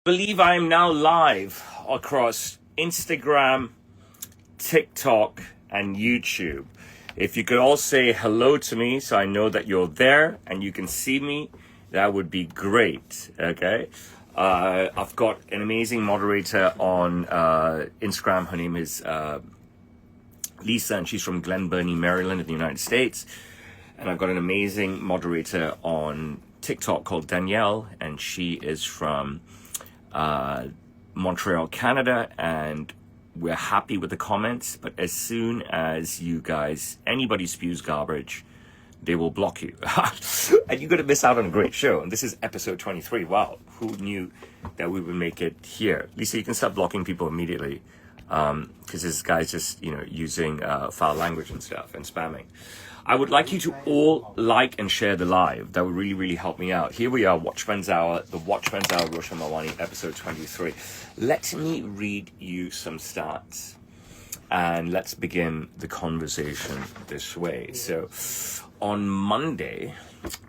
Believe I am now live across Instagram, TikTok, and YouTube. If you could all say hello to me so I know that you're there and you can see me, that would be great. Okay. I've got an amazing moderator on Instagram. Her name is Lisa, and she's from Glen Burnie, Maryland, in the United States. And I've got an amazing moderator on TikTok called Danielle, and she is from Montreal, Canada, and we're happy with the comments, but as soon as you guys, anybody spews garbage, they will block you. And you're going to miss out on a great show. And this is episode 23. Wow, who knew that we would make it here? Lisa, you can start blocking people immediately, because this guy's just, using foul language and stuff and spamming. I would like you to all like and share the live. That would really, really help me out. Here we are, Watchman'S Hour, the Watchman'S Hour, Roshan Mawani, episode 23. Let me read you some stats, and let's begin the conversation this way. So, on Monday,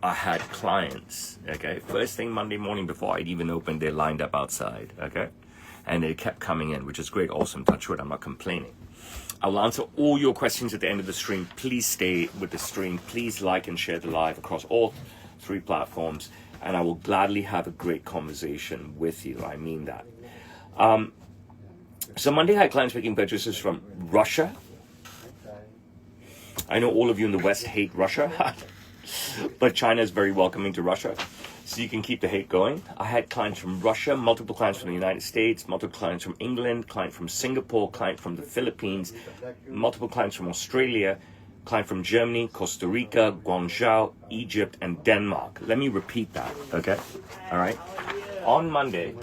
I had clients, okay? First thing Monday morning before I'd even opened, they lined up outside, okay? And they kept coming in, which is great, awesome, touch wood, I'm not complaining. I will answer all your questions at the end of the stream. Please stay with the stream. Please like and share the live across all three platforms. And I will gladly have a great conversation with you. I mean that. So Monday I had clients making purchases from Russia. I know all of you in the West hate Russia. But China is very welcoming to Russia. So you can keep the hate going. I had clients from Russia, multiple clients from the United States, multiple clients from England, client from Singapore, client from the Philippines, multiple clients from Australia, client from Germany, Costa Rica, Guangzhou, Egypt, and Denmark. Let me repeat that, okay? All right. On Monday,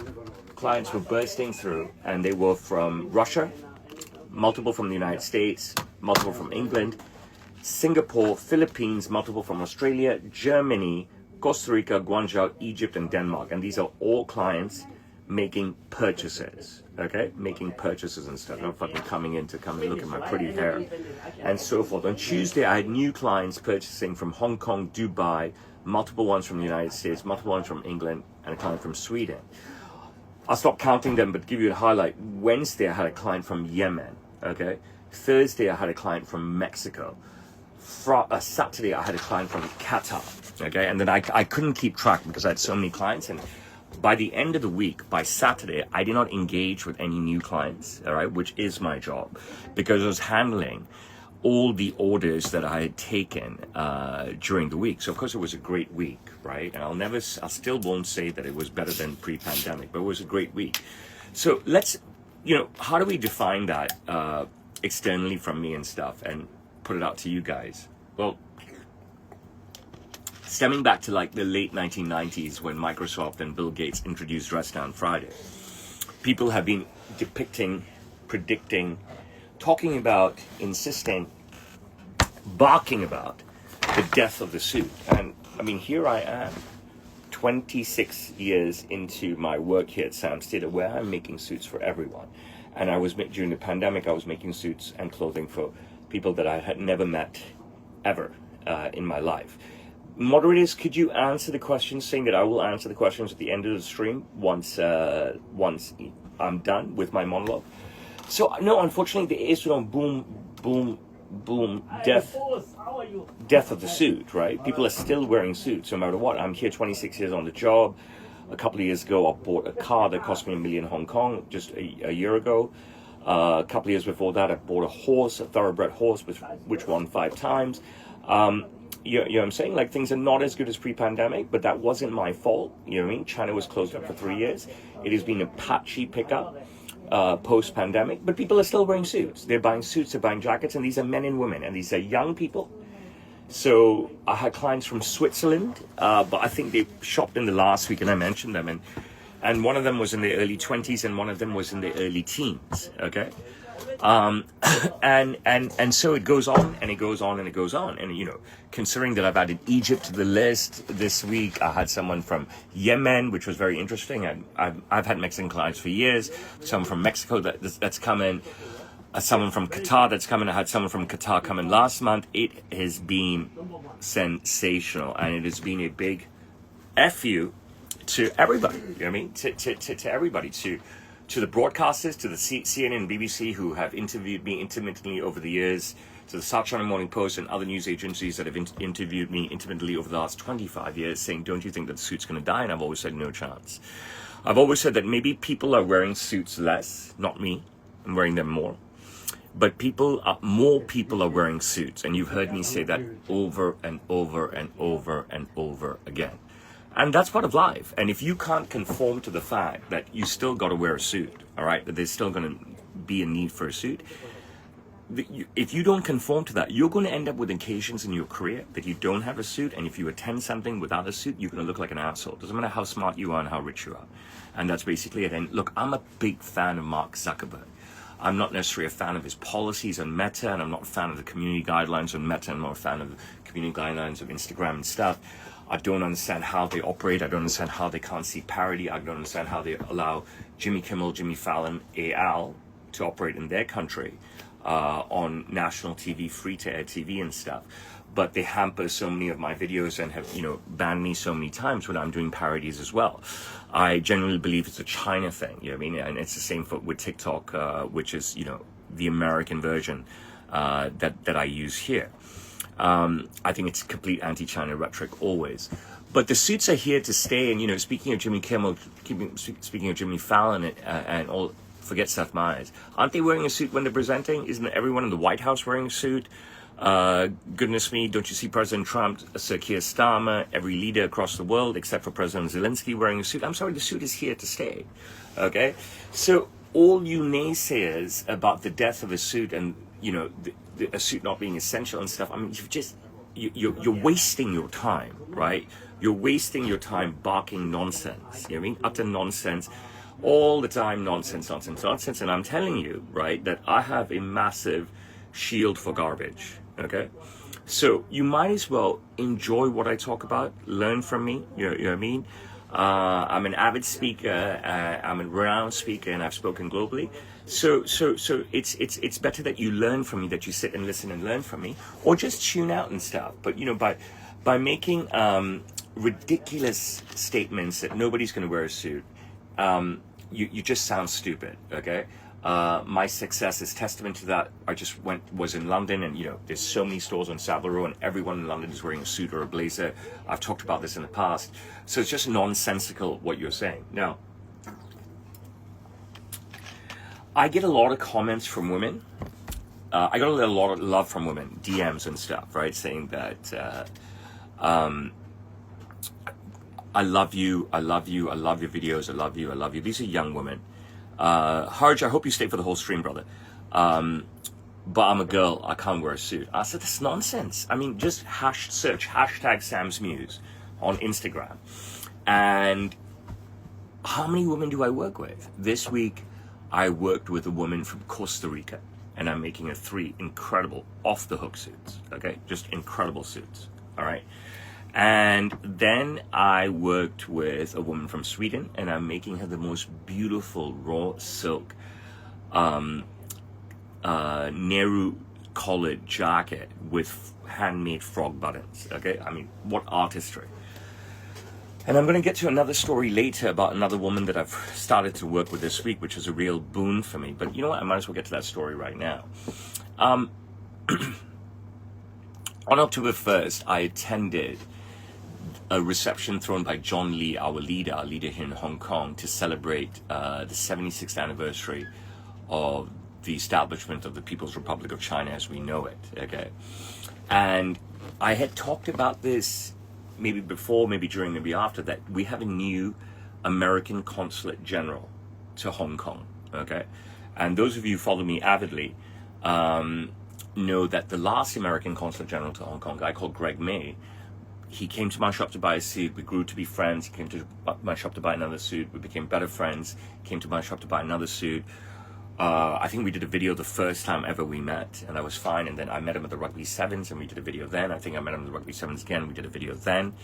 clients were bursting through, and they were from Russia, multiple from the United States, multiple from England, Singapore, Philippines, multiple from Australia, Germany, Costa Rica, Guangzhou, Egypt, and Denmark. And these are all clients making purchases, okay? Making purchases and stuff. Not fucking coming in to come and look at my pretty hair and so forth. On Tuesday, I had new clients purchasing from Hong Kong, Dubai, multiple ones from the United States, multiple ones from England, and a client from Sweden. I'll stop counting them, but give you a highlight. Wednesday, I had a client from Yemen, okay? Thursday, I had a client from Mexico. Saturday, I had a client from Qatar. Okay, and then I couldn't keep track because I had so many clients, and by the end of the week, by Saturday, I did not engage with any new clients, all right, which is my job, because I was handling all the orders that I had taken during the week. So of course it was a great week, right? And I still won't say that it was better than pre-pandemic, but it was a great week. So let's, how do we define that externally from me and stuff and put it out to you guys? Well, stemming back to like the late 1990s when Microsoft and Bill Gates introduced Rest Down Friday, people have been depicting, predicting, talking about, insisting, barking about the death of the suit. And I mean, here I am, 26 years into my work here at Sam Stater, where I'm making suits for everyone. And during the pandemic, I was making suits and clothing for people that I had never met ever in my life. Moderators, could you answer the questions, saying that I will answer the questions at the end of the stream once I'm done with my monologue? So, no, unfortunately, there is no boom, death of the suit, right? People are still wearing suits no matter what. I'm here 26 years on the job. A couple of years ago, I bought a car that cost me $1 million Hong Kong just a year ago. A couple of years before that, I bought a thoroughbred horse, which won 5 times. You know what I'm saying? Like, things are not as good as pre-pandemic, but that wasn't my fault. You know what I mean? China was closed up for 3 years. It has been a patchy pickup post-pandemic, but people are still wearing suits. They're buying suits, they're buying jackets, and these are men and women, and these are young people. So I had clients from Switzerland, but I think they shopped in the last week, and I mentioned them, and one of them was in the early 20s, and one of them was in the early teens, okay? And so it goes on and it goes on and it goes on. And, considering that I've added Egypt to the list this week, I had someone from Yemen, which was very interesting. I've had Mexican clients for years, someone from Mexico that's come in, someone from Qatar that's come in. I had someone from Qatar come in last month. It has been sensational, and it has been a big F you to everybody. You know what I mean? To everybody, to the broadcasters, to the CNN and BBC who have interviewed me intimately over the years, to the South China Morning Post and other news agencies that have interviewed me intimately over the last 25 years, saying, don't you think that the suit's going to die? And I've always said, no chance. I've always said that maybe people are wearing suits less, not me. I'm wearing them more. But more people are wearing suits. And you've heard me say that over and over and over and over again. And that's part of life. And if you can't conform to the fact that you still got to wear a suit, all right, that there's still going to be a need for a suit, if you don't conform to that, you're going to end up with occasions in your career that you don't have a suit. And if you attend something without a suit, you're going to look like an asshole. Doesn't matter how smart you are and how rich you are. And that's basically it. And look, I'm a big fan of Mark Zuckerberg. I'm not necessarily a fan of his policies on Meta, and I'm not a fan of the community guidelines on Meta. I'm not a fan of the community guidelines of Instagram and stuff. I don't understand how they operate. I don't understand how they can't see parody. I don't understand how they allow Jimmy Kimmel, Jimmy Fallon, Al to operate in their country on national TV, free-to-air TV and stuff. But they hamper so many of my videos and have, banned me so many times when I'm doing parodies as well. I genuinely believe it's a China thing, you know what I mean? And it's the same with TikTok, which is, the American version that I use here. I think it's complete anti-China rhetoric always. But the suits are here to stay. And, speaking of Jimmy Kimmel, speaking of Jimmy Fallon and all, forget Seth Meyers. Aren't they wearing a suit when they're presenting? Isn't everyone in the White House wearing a suit? Goodness me, don't you see President Trump, Sir Keir Starmer, every leader across the world except for President Zelensky wearing a suit? I'm sorry, the suit is here to stay. Okay? So all you naysayers about the death of a suit and, a suit not being essential and stuff, I mean, you're wasting your time, right? You're wasting your time barking nonsense. You know what I mean? Utter nonsense. All the time, nonsense. And I'm telling you, right, that I have a massive shield for garbage. Okay, so you might as well enjoy what I talk about, learn from me. You know what I mean? I'm an avid speaker. I'm a renowned speaker, and I've spoken globally. So it's better that you learn from me, that you sit and listen and learn from me, or just tune out and stuff. But by making ridiculous statements that nobody's going to wear a suit, you just sound stupid. Okay. My success is testament to that. I just was in London, and there's so many stores on Savile Row, and everyone in London is wearing a suit or a blazer. I've talked about this in the past, so it's just nonsensical what you're saying. Now, I get a lot of comments from women. I got a lot of love from women, DMs and stuff, right, saying that I love you, I love you, I love your videos, I love you, I love you. These are young women. Harj, I hope you stay for the whole stream, brother. But I'm a girl, I can't wear a suit. I said, that's nonsense. I mean, just search hashtag Sam's Muse on Instagram. And how many women do I work with? This week, I worked with a woman from Costa Rica, and I'm making her 3 incredible off-the-hook suits, okay? Just incredible suits, all right? And then I worked with a woman from Sweden, and I'm making her the most beautiful raw silk Nehru collared jacket with handmade frog buttons. Okay, I mean, what artistry. And I'm going to get to another story later about another woman that I've started to work with this week, which is a real boon for me. But you know what? I might as well get to that story right now. On October 1st, I attended a reception thrown by John Lee, our leader here in Hong Kong, to celebrate the 76th anniversary of the establishment of the People's Republic of China as we know it, okay? And I had talked about this maybe before, maybe during, maybe after, that we have a new American consulate general to Hong Kong, okay? And those of you who follow me avidly know that the last American consulate general to Hong Kong, a guy called Greg May, he came to my shop to buy a suit. We grew to be friends. He came to my shop to buy another suit. We became better friends. Came to my shop to buy another suit. I think we did a video the first time ever we met, and that was fine. And then I met him at the Rugby Sevens, and we did a video then. I think I met him at the Rugby Sevens again. We did a video then.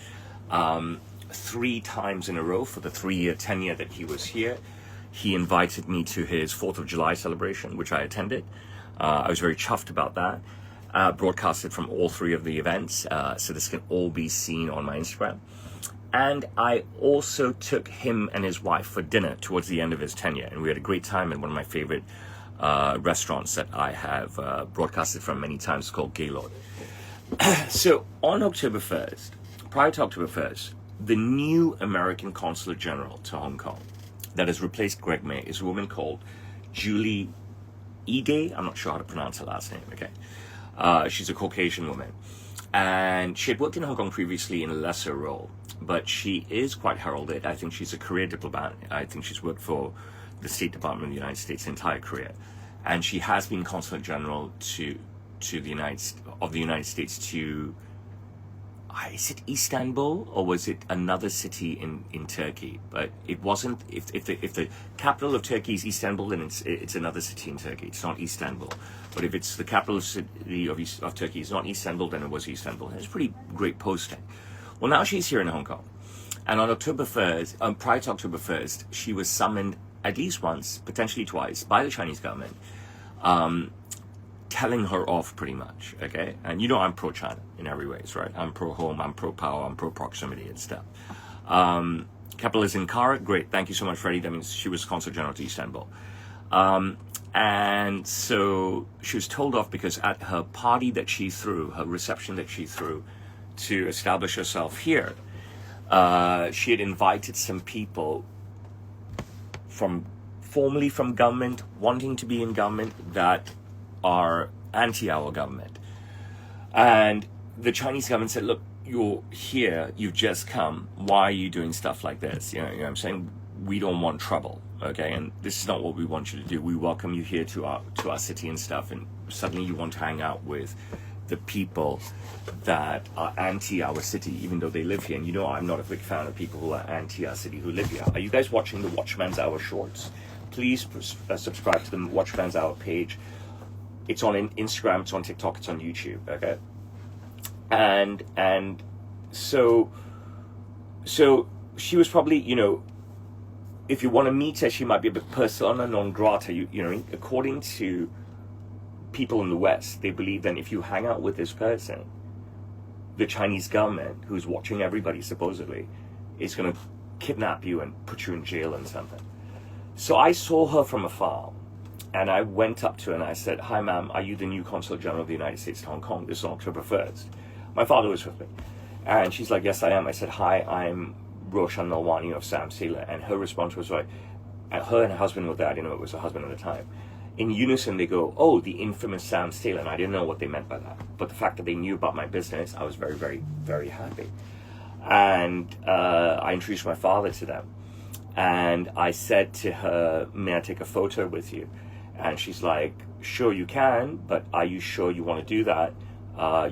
3 times in a row for the 3-year tenure that he was here. He invited me to his 4th of July celebration, which I attended. I was very chuffed about that. Broadcasted from all 3 of the events, so this can all be seen on my Instagram. And I also took him and his wife for dinner towards the end of his tenure. And we had a great time in one of my favorite restaurants that I have broadcasted from many times, called Gaylord. So on October 1st, prior to October 1st, the new American Consul General to Hong Kong that has replaced Greg May is a woman called Julie Ide. I'm not sure how to pronounce her last name, okay? She's a Caucasian woman. And she had worked in Hong Kong previously in a lesser role, but she is quite heralded. I think she's a career diplomat. I think she's worked for the State Department of the United States entire career. And she has been Consul General to the United States to, is it Istanbul or was it another city in Turkey? But it wasn't. If the capital of Turkey is Istanbul, then it's another city in Turkey. It's not Istanbul. But if it's the capital city of Turkey, it's not Istanbul, then it was Istanbul. It's a pretty great posting. Well, now she's here in Hong Kong, and on October 1st, prior to October 1st, she was summoned at least once, potentially twice, by the Chinese government, telling her off pretty much, okay? And you know I'm pro-China in every ways, right? I'm pro-home, I'm pro-power, I'm pro-proximity and stuff. Capital is in Ankara. Great, thank you so much, Freddie. That means she was Consul General to Istanbul. And so she was told off because at her party that she threw, her reception that she threw to establish herself here, she had invited some people formerly from government, wanting to be in government, that are anti our government. And the Chinese government said, look, you're here, you've just come, why are you doing stuff like this? You know what I'm saying? We don't want trouble, okay? And this is not what we want you to do. We welcome you here to our city and stuff, and suddenly you want to hang out with the people that are anti our city, even though they live here. And you know I'm not a big fan of people who are anti our city who live here. Are you guys watching the Watchman'S Hour shorts? Please subscribe to the Watchman'S Hour page. It's on Instagram, it's on TikTok, it's on YouTube, okay? And so she was probably, you know, if you want to meet her, she might be a bit persona non grata. You know, according to people in the West, they believe that if you hang out with this person, the Chinese government, who's watching everybody supposedly, is going to kidnap you and put you in jail and something. So I saw her from afar, and I went up to her and I said, "Hi, ma'am, are you the new Consul General of the United States to Hong Kong? This is October 1st. My father was with me. And she's like, "Yes, I am." I said, "Hi, I'm Roshan Nalwani of Sam Sailor." And her response was like, her and her husband were there. I didn't know it was her husband at the time. In unison, they go, "Oh, the infamous Sam Sailor." And I didn't know what they meant by that. But the fact that they knew about my business, I was very, very, very happy. And I introduced my father to them. And I said to her, "May I take a photo with you?" And she's like, "Sure you can, but are you sure you want to do that?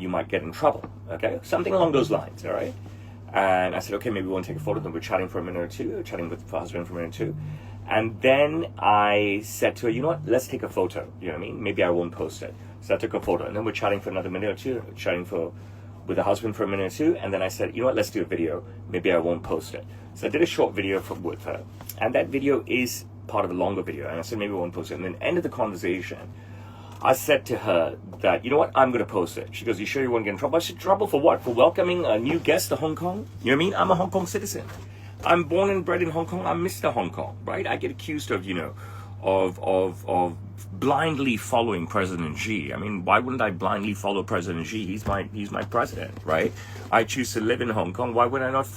You might get in trouble." Okay, something along those lines, all right? And I said, "Okay, maybe we want to take a photo." Then we're chatting for a minute or two, chatting with her husband for a minute or two. And then I said to her, "You know what, let's take a photo." You know what I mean? Maybe I won't post it. So I took a photo. And then we're chatting for another minute or two, with her husband for a minute or two. And then I said, "You know what, let's do a video. Maybe I won't post it." So I did a short video with her. And that video is part of a longer video. And I said, "Maybe I won't post it." And then end of the conversation, I said to her that, "You know what, I'm going to post it." She goes, "You sure you won't get in trouble?" I said, "Trouble for what? For welcoming a new guest to Hong Kong?" You know what I mean? I'm a Hong Kong citizen. I'm born and bred in Hong Kong. I'm Mr. Hong Kong, right? I get accused of, of blindly following President Xi. I mean, why wouldn't I blindly follow President Xi? He's my president, right? I choose to live in Hong Kong. Why would I not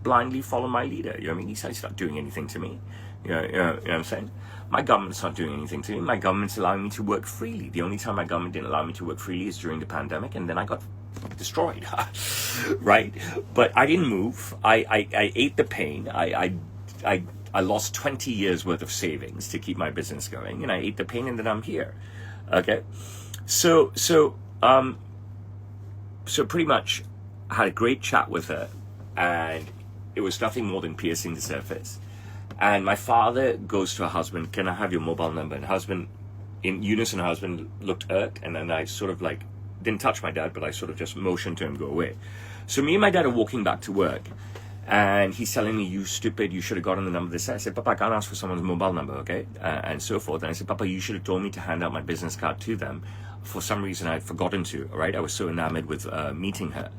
blindly follow my leader? You know what I mean? He's not doing anything to me. You know what I'm saying? My government's not doing anything to me. My government's allowing me to work freely. The only time my government didn't allow me to work freely is during the pandemic, and then I got destroyed, right? But I didn't move. I ate the pain. I lost 20 years worth of savings to keep my business going, and I ate the pain, and then I'm here. Okay, so pretty much I had a great chat with her, and it was nothing more than piercing the surface. And my father goes to her husband, "Can I have your mobile number?" And husband, in unison, her husband looked hurt, and then I sort of like didn't touch my dad, but I sort of just motioned to him, "Go away." So me and my dad are walking back to work, and he's telling me, "You stupid, you should have gotten the number this." I said, "Papa, I can't ask for someone's mobile number, okay?" And so forth. And I said, "Papa, you should have told me to hand out my business card to them." For some reason, I had forgotten to, all right? I was so enamored with meeting her.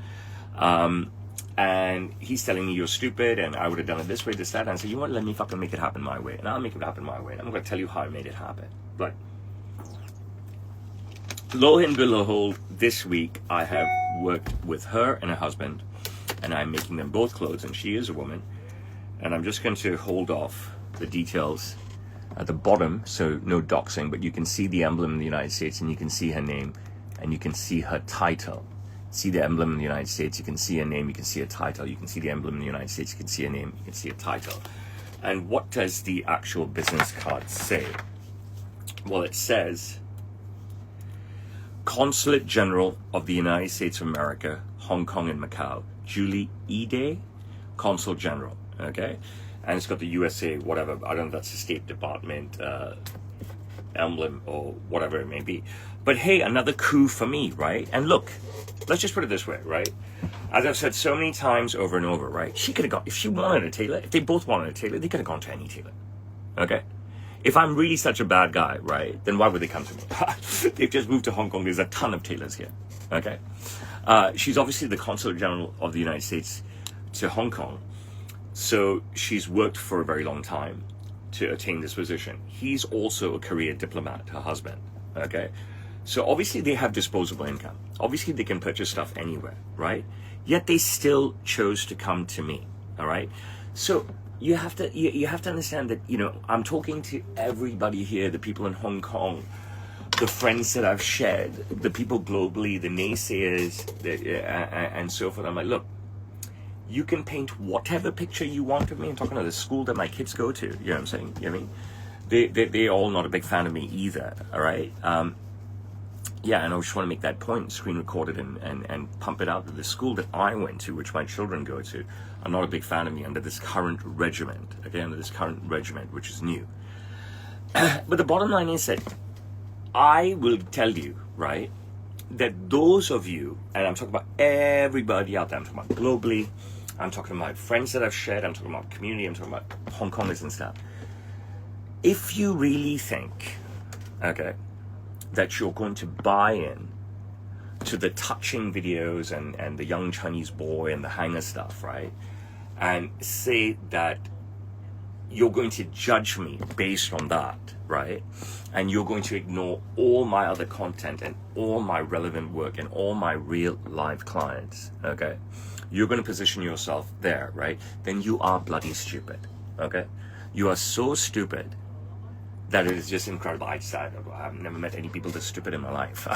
And he's telling me you're stupid and I would have done it this way, this, that. And I said, you know what, let me fucking make it happen my way. And I'll make it happen my way. And I'm going to tell you how I made it happen. But lo and behold, this week I have worked with her and her husband. And I'm making them both clothes. And she is a woman. And I'm just going to hold off the details at the bottom. So no doxing. But you can see the emblem in the United States. And you can see her name. And you can see her title. See the emblem in the United States, you can see a name, you can see a title. You can see the emblem in the United States, you can see a name, you can see a title. And what does the actual business card say? Well, it says, Consulate General of the United States of America, Hong Kong and Macau, Julie Ide, Consul General, okay? And it's got the USA, whatever, I don't know if that's the State Department emblem or whatever it may be. But hey, another coup for me, right? And look, let's just put it this way, right? As I've said so many times over and over, right? She could have gone, if she wanted a tailor, if they both wanted a tailor, they could have gone to any tailor, okay? If I'm really such a bad guy, right, then why would they come to me? They've just moved to Hong Kong. There's a ton of tailors here, okay? She's obviously the Consulate General of the United States to Hong Kong. So she's worked for a very long time to attain this position. He's also a career diplomat, her husband, okay? So obviously they have disposable income. Obviously they can purchase stuff anywhere, right? Yet they still chose to come to me, all right? So you have to understand that, you know, I'm talking to everybody here, the people in Hong Kong, the friends that I've shared, the people globally, the naysayers, and so forth. I'm like, look, you can paint whatever picture you want of me. I'm talking about the school that my kids go to, you know what I'm saying? You know what I mean? They're all not a big fan of me either, all right? Yeah, and I just want to make that point, screen record it and pump it out that the school that I went to, which my children go to, are not a big fan of me under this current regiment, okay, under this current regiment, which is new. But the bottom line is that I will tell you, right, that those of you, and I'm talking about everybody out there, I'm talking about globally, I'm talking about friends that I've shared, I'm talking about community, I'm talking about Hong Kongers and stuff. If you really think, okay, that you're going to buy in to the touching videos and the young Chinese boy and the hanger stuff, right? And say that you're going to judge me based on that, right? And you're going to ignore all my other content and all my relevant work and all my real live clients, okay? You're going to position yourself there, right? Then you are bloody stupid, okay? You are so stupid that it is just incredible. I've never met any people this stupid in my life.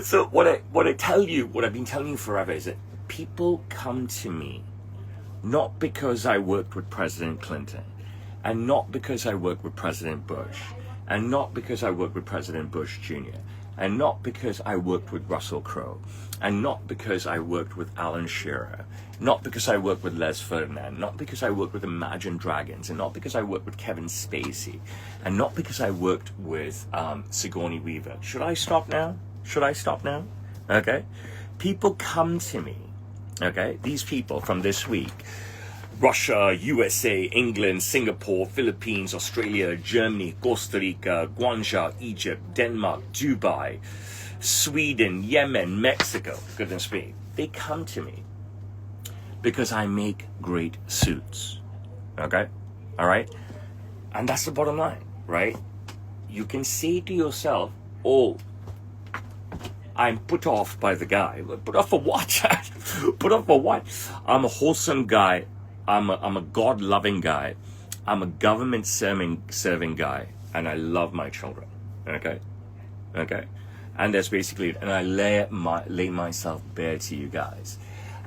So what I tell you, what I've been telling you forever is that people come to me not because I worked with President Clinton, and not because I worked with President Bush, and not because I worked with President Bush Jr., and not because I worked with Russell Crowe, and not because I worked with Alan Shearer, not because I worked with Les Ferdinand, not because I worked with Imagine Dragons, and not because I worked with Kevin Spacey, and not because I worked with Sigourney Weaver. Should I stop now? Should I stop now? Okay? People come to me, okay? These people from this week, Russia, USA, England, Singapore, Philippines, Australia, Germany, Costa Rica, Guangzhou, Egypt, Denmark, Dubai, Sweden, Yemen, Mexico, goodness me. They come to me because I make great suits, okay? All right? And that's the bottom line, right? You can say to yourself, oh, I'm put off by the guy. Put off for what? Put off for what? I'm a wholesome guy. I'm a God-loving guy. I'm a government-serving guy. And I love my children, okay? Okay? And that's basically it. And I lay myself bare to you guys.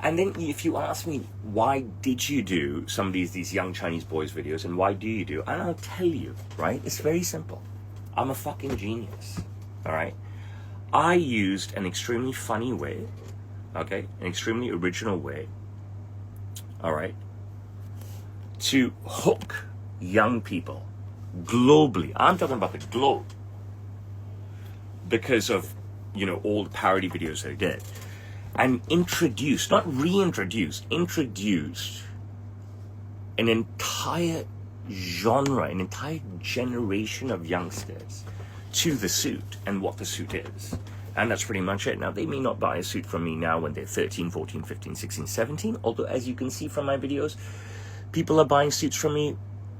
And then if you ask me, why did you do some of these young Chinese boys videos, and why do you do? And I'll tell you, right? It's very simple. I'm a fucking genius, all right? I used an extremely funny way, okay? An extremely original way, all right? To hook young people globally. I'm talking about the globe. Because of, you know, all the parody videos they did. And introduced, not reintroduced, introduced an entire genre, an entire generation of youngsters to the suit and what the suit is. And that's pretty much it. Now, they may not buy a suit from me now when they're 13, 14, 15, 16, 17. Although, as you can see from my videos, people are buying suits from me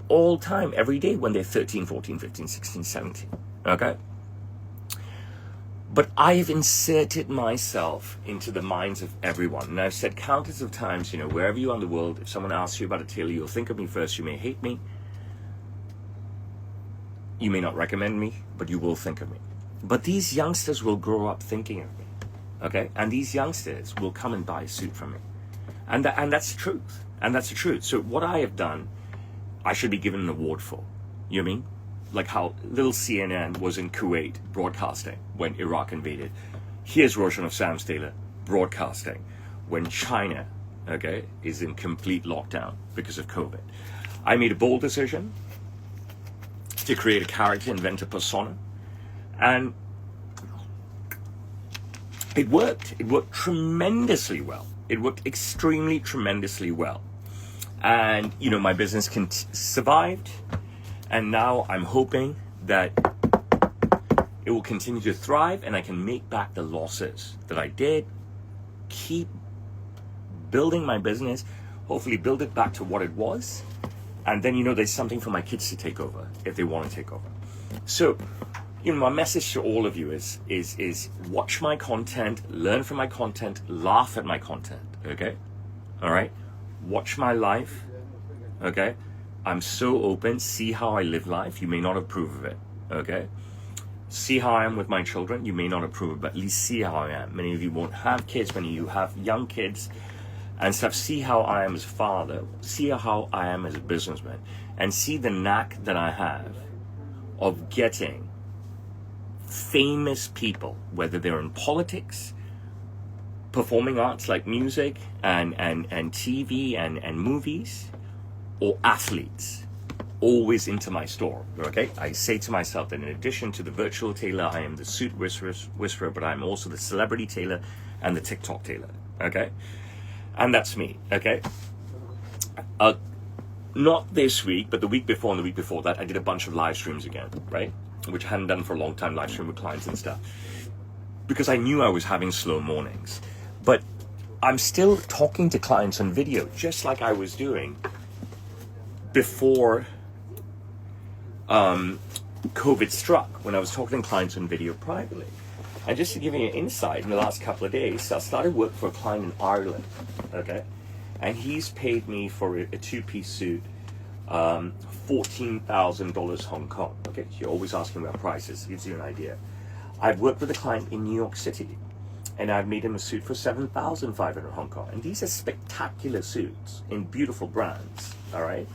all time, every day when they're 13, 14, 15, 16, 17. Okay? But I've inserted myself into the minds of everyone. And I've said countless of times, wherever you are in the world, if someone asks you about a tailor, you'll think of me first. You may hate me. You may not recommend me, but you will think of me. But these youngsters will grow up thinking of me, okay? And these youngsters will come and buy a suit from me. And that's the truth. And that's the truth. So what I have done, I should be given an award for. You know what I mean? Like how little CNN was in Kuwait broadcasting when Iraq invaded. Here's version of Sam Taylor broadcasting when China, okay, is in complete lockdown because of COVID. I made a bold decision to create a character, invent a persona. And it worked. It worked tremendously well. It worked extremely, tremendously well. And, my business survived. And now I'm hoping that it will continue to thrive and I can make back the losses that I did. Keep building my business. Hopefully build it back to what it was. And then, there's something for my kids to take over if they want to take over. So, my message to all of you is watch my content, learn from my content, laugh at my content, okay? All right? Watch my life, okay? I'm so open. See how I live life. You may not approve of it, okay? See how I am with my children. You may not approve of it, but at least see how I am. Many of you won't have kids. Many of you have young kids and stuff. See how I am as a father. See how I am as a businessman. And see the knack that I have of getting famous people, whether they're in politics, performing arts like music and TV and movies, or athletes, always into my store, okay? I say to myself that in addition to the virtual tailor, I am the suit whisperer, but I'm also the celebrity tailor and the TikTok tailor, okay? And that's me, okay? Not this week, but the week before and the week before that, I did a bunch of live streams again, right? Which I hadn't done for a long time, live stream with clients and stuff. Because I knew I was having slow mornings. But I'm still talking to clients on video, just like I was doing before COVID struck, when I was talking to clients on video privately. And just to give you an insight, in the last couple of days, I started work for a client in Ireland, okay? And he's paid me for a two-piece suit, $14,000 Hong Kong, okay? You're always asking about prices, gives you an idea. I've worked with a client in New York City, and I've made him a suit for 7,500 Hong Kong. And these are spectacular suits in beautiful brands, all right?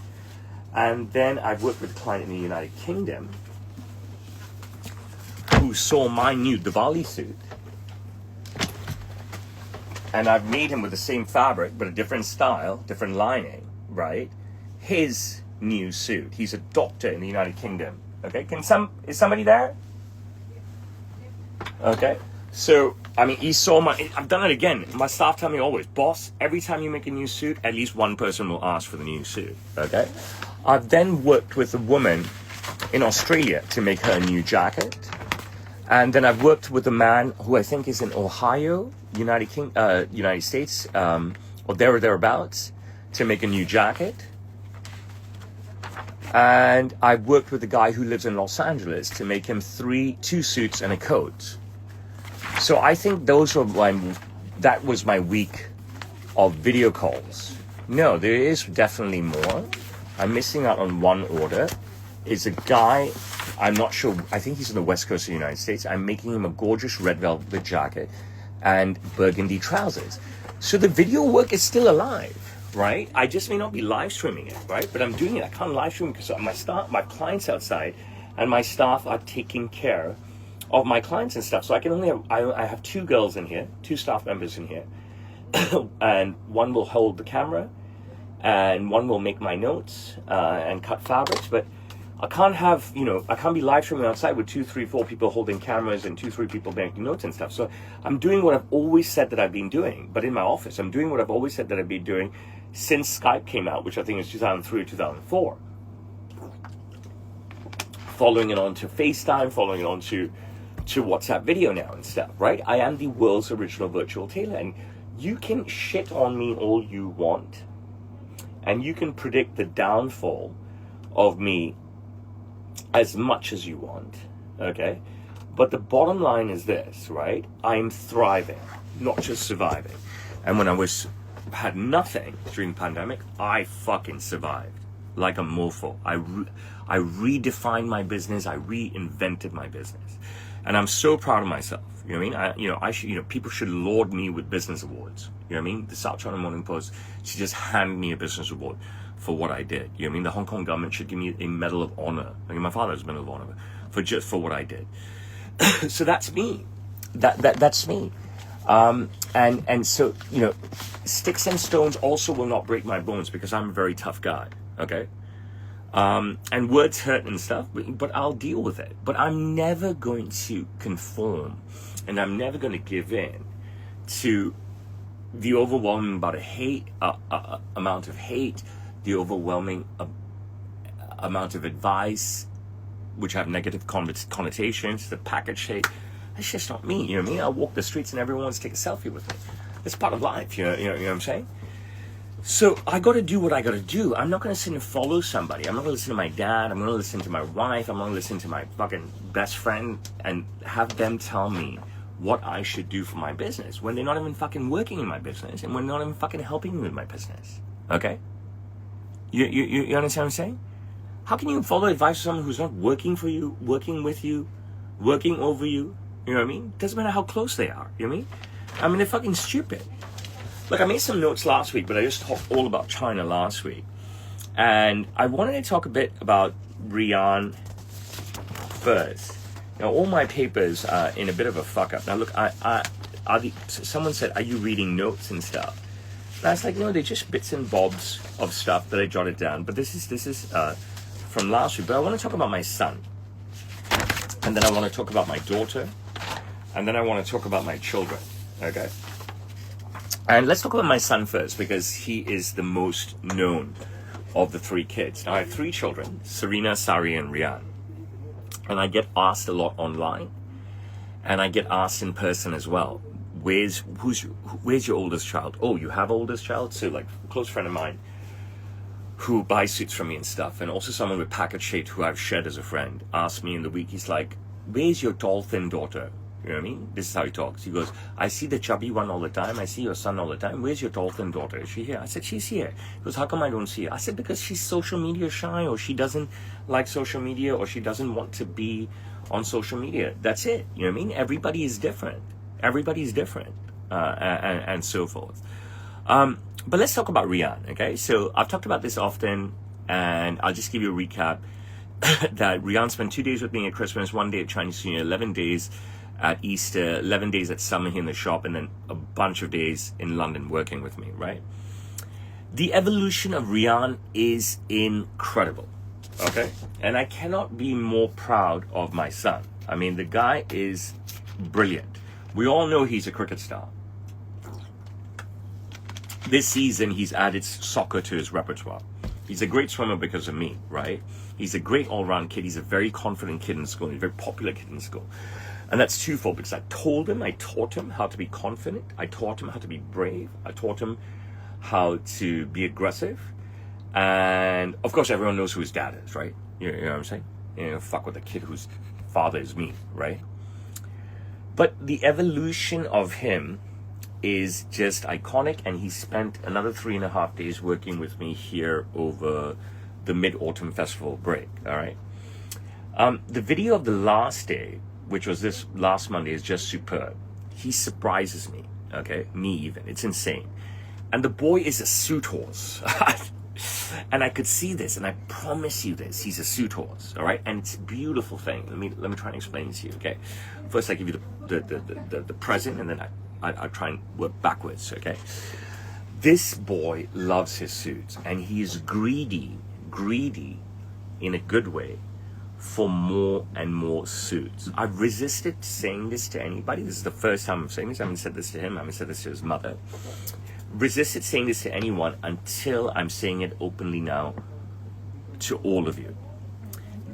And then I've worked with a client in the United Kingdom who saw my new Diwali suit. And I've made him with the same fabric, but a different style, different lining, right? His new suit. He's a doctor in the United Kingdom. Okay, is somebody there? Okay, so, he saw I've done it again. My staff tell me always, boss, every time you make a new suit, at least one person will ask for the new suit, okay? I've then worked with a woman in Australia to make her a new jacket. And then I've worked with a man who I think is in Ohio, United States, or there or thereabouts, to make a new jacket. And I've worked with a guy who lives in Los Angeles to make him two suits and a coat. So I think that was my week of video calls. No, there is definitely more. I'm missing out on one order. It's a guy, I'm not sure, I think he's on the west coast of the United States. I'm making him a gorgeous red velvet jacket and burgundy trousers. So the video work is still alive, right? I just may not be live streaming it, right? But I'm doing it. I can't live stream because my clients outside and my staff are taking care of my clients and stuff. So I have two girls in here, two staff members in here, and one will hold the camera and one will make my notes and cut fabrics, but I can't I can't be live streaming outside with 2, 3, 4 people holding cameras and 2, 3 people making notes and stuff. So I'm doing what I've always said that I've been doing, but in my office. I'm doing what I've always said that I've been doing since Skype came out, which I think is 2003, 2004. Following it on to FaceTime, following it on to to WhatsApp video now and stuff, right? I am the world's original virtual tailor, and you can shit on me all you want, and you can predict the downfall of me as much as you want, okay? But the bottom line is this, right? I'm thriving, not just surviving. And when I had nothing during the pandemic, I fucking survived like a mofo. I redefined my business. I reinvented my business, and I'm so proud of myself. You know what I mean? I should, people should laud me with business awards. You know what I mean? The South China Morning Post should just hand me a business award for what I did. You know what I mean? The Hong Kong government should give me a Medal of Honor. I mean, my father has a Medal of Honor for what I did. So that's me. That's me. And so, sticks and stones also will not break my bones, because I'm a very tough guy. Okay. And words hurt and stuff, but I'll deal with it. But I'm never going to conform, and I'm never going to give in to the overwhelming amount of hate, the overwhelming amount of advice, which have negative connotations, the package hate. That's just not me, you know what I mean? I'll walk the streets and everyone wants to take a selfie with me. It's part of life, you know what I'm saying? So I got to do what I got to do. I'm not going to sit and follow somebody. I'm not going to listen to my dad. I'm going to listen to my wife. I'm going to listen to my fucking best friend and have them tell me what I should do for my business when they're not even fucking working in my business and when they're not even fucking helping me with my business. Okay? You understand what I'm saying? How can you follow advice from someone who's not working for you, working with you, working over you? You know what I mean? Doesn't matter how close they are. You know what I mean? I mean, they're fucking stupid. Look, I made some notes last week, but I just talked all about China last week. And I wanted to talk a bit about Rian first. Now, all my papers are in a bit of a fuck up. Now, look, someone said, are you reading notes and stuff? And I was like, no, they're just bits and bobs of stuff that I jotted down. But this is from last week. But I want to talk about my son. And then I want to talk about my daughter. And then I want to talk about my children. Okay? And let's talk about my son first, because he is the most known of the three kids. Now, I have three children, Serena, Sari, and Rian. And I get asked a lot online. And I get asked in person as well. Where's your oldest child? Oh, you have oldest child? So, like, a close friend of mine who buys suits from me and stuff, and also someone with package hate who I've shared as a friend, asked me in the week, he's like, where's your tall, thin daughter? You know what I mean? This is how he talks. He goes, I see the chubby one all the time. I see your son all the time. Where's your tall, thin daughter? Is she here? I said, she's here. He goes, how come I don't see her? I said, because she's social media shy, or she doesn't like social media, or she doesn't want to be on social media. That's it. You know what I mean? Everybody is different. Everybody's different. And so forth. But let's talk about Rian, okay? So I've talked about this often, and I'll just give you a recap that Rian spent 2 days with me at Christmas, 1 day at Chinese New Year, 11 days at Easter, 11 days at summer here in the shop, and then a bunch of days in London working with me, right? The evolution of Rian is incredible, okay? And I cannot be more proud of my son. I mean, the guy is brilliant. We all know he's a cricket star. This season, he's added soccer to his repertoire. He's a great swimmer because of me, right? He's a great all-round kid. He's a very confident kid in school. He's a very popular kid in school. And that's twofold, because I taught him how to be confident. I taught him how to be brave. I taught him how to be aggressive. And, of course, everyone knows who his dad is, right? You know what I'm saying? Fuck with a kid whose father is me, right? But the evolution of him is just iconic, and he spent another 3.5 days working with me here over the Mid-Autumn Festival break, all right? The video of the last day, which was this last Monday, is just superb. He surprises me, okay? Me even. It's insane. And the boy is a suit horse. And I could see this, and I promise you this. He's a suit horse, all right? And it's a beautiful thing. Let me try and explain it to you, okay? First, I give you the present, and then I try and work backwards, okay? This boy loves his suits, and he is greedy in a good way for more and more suits. I've resisted saying this to anybody. This is the first time I'm saying this. I haven't said this to him. I haven't said this to his mother. Resisted saying this to anyone until I'm saying it openly now to all of you.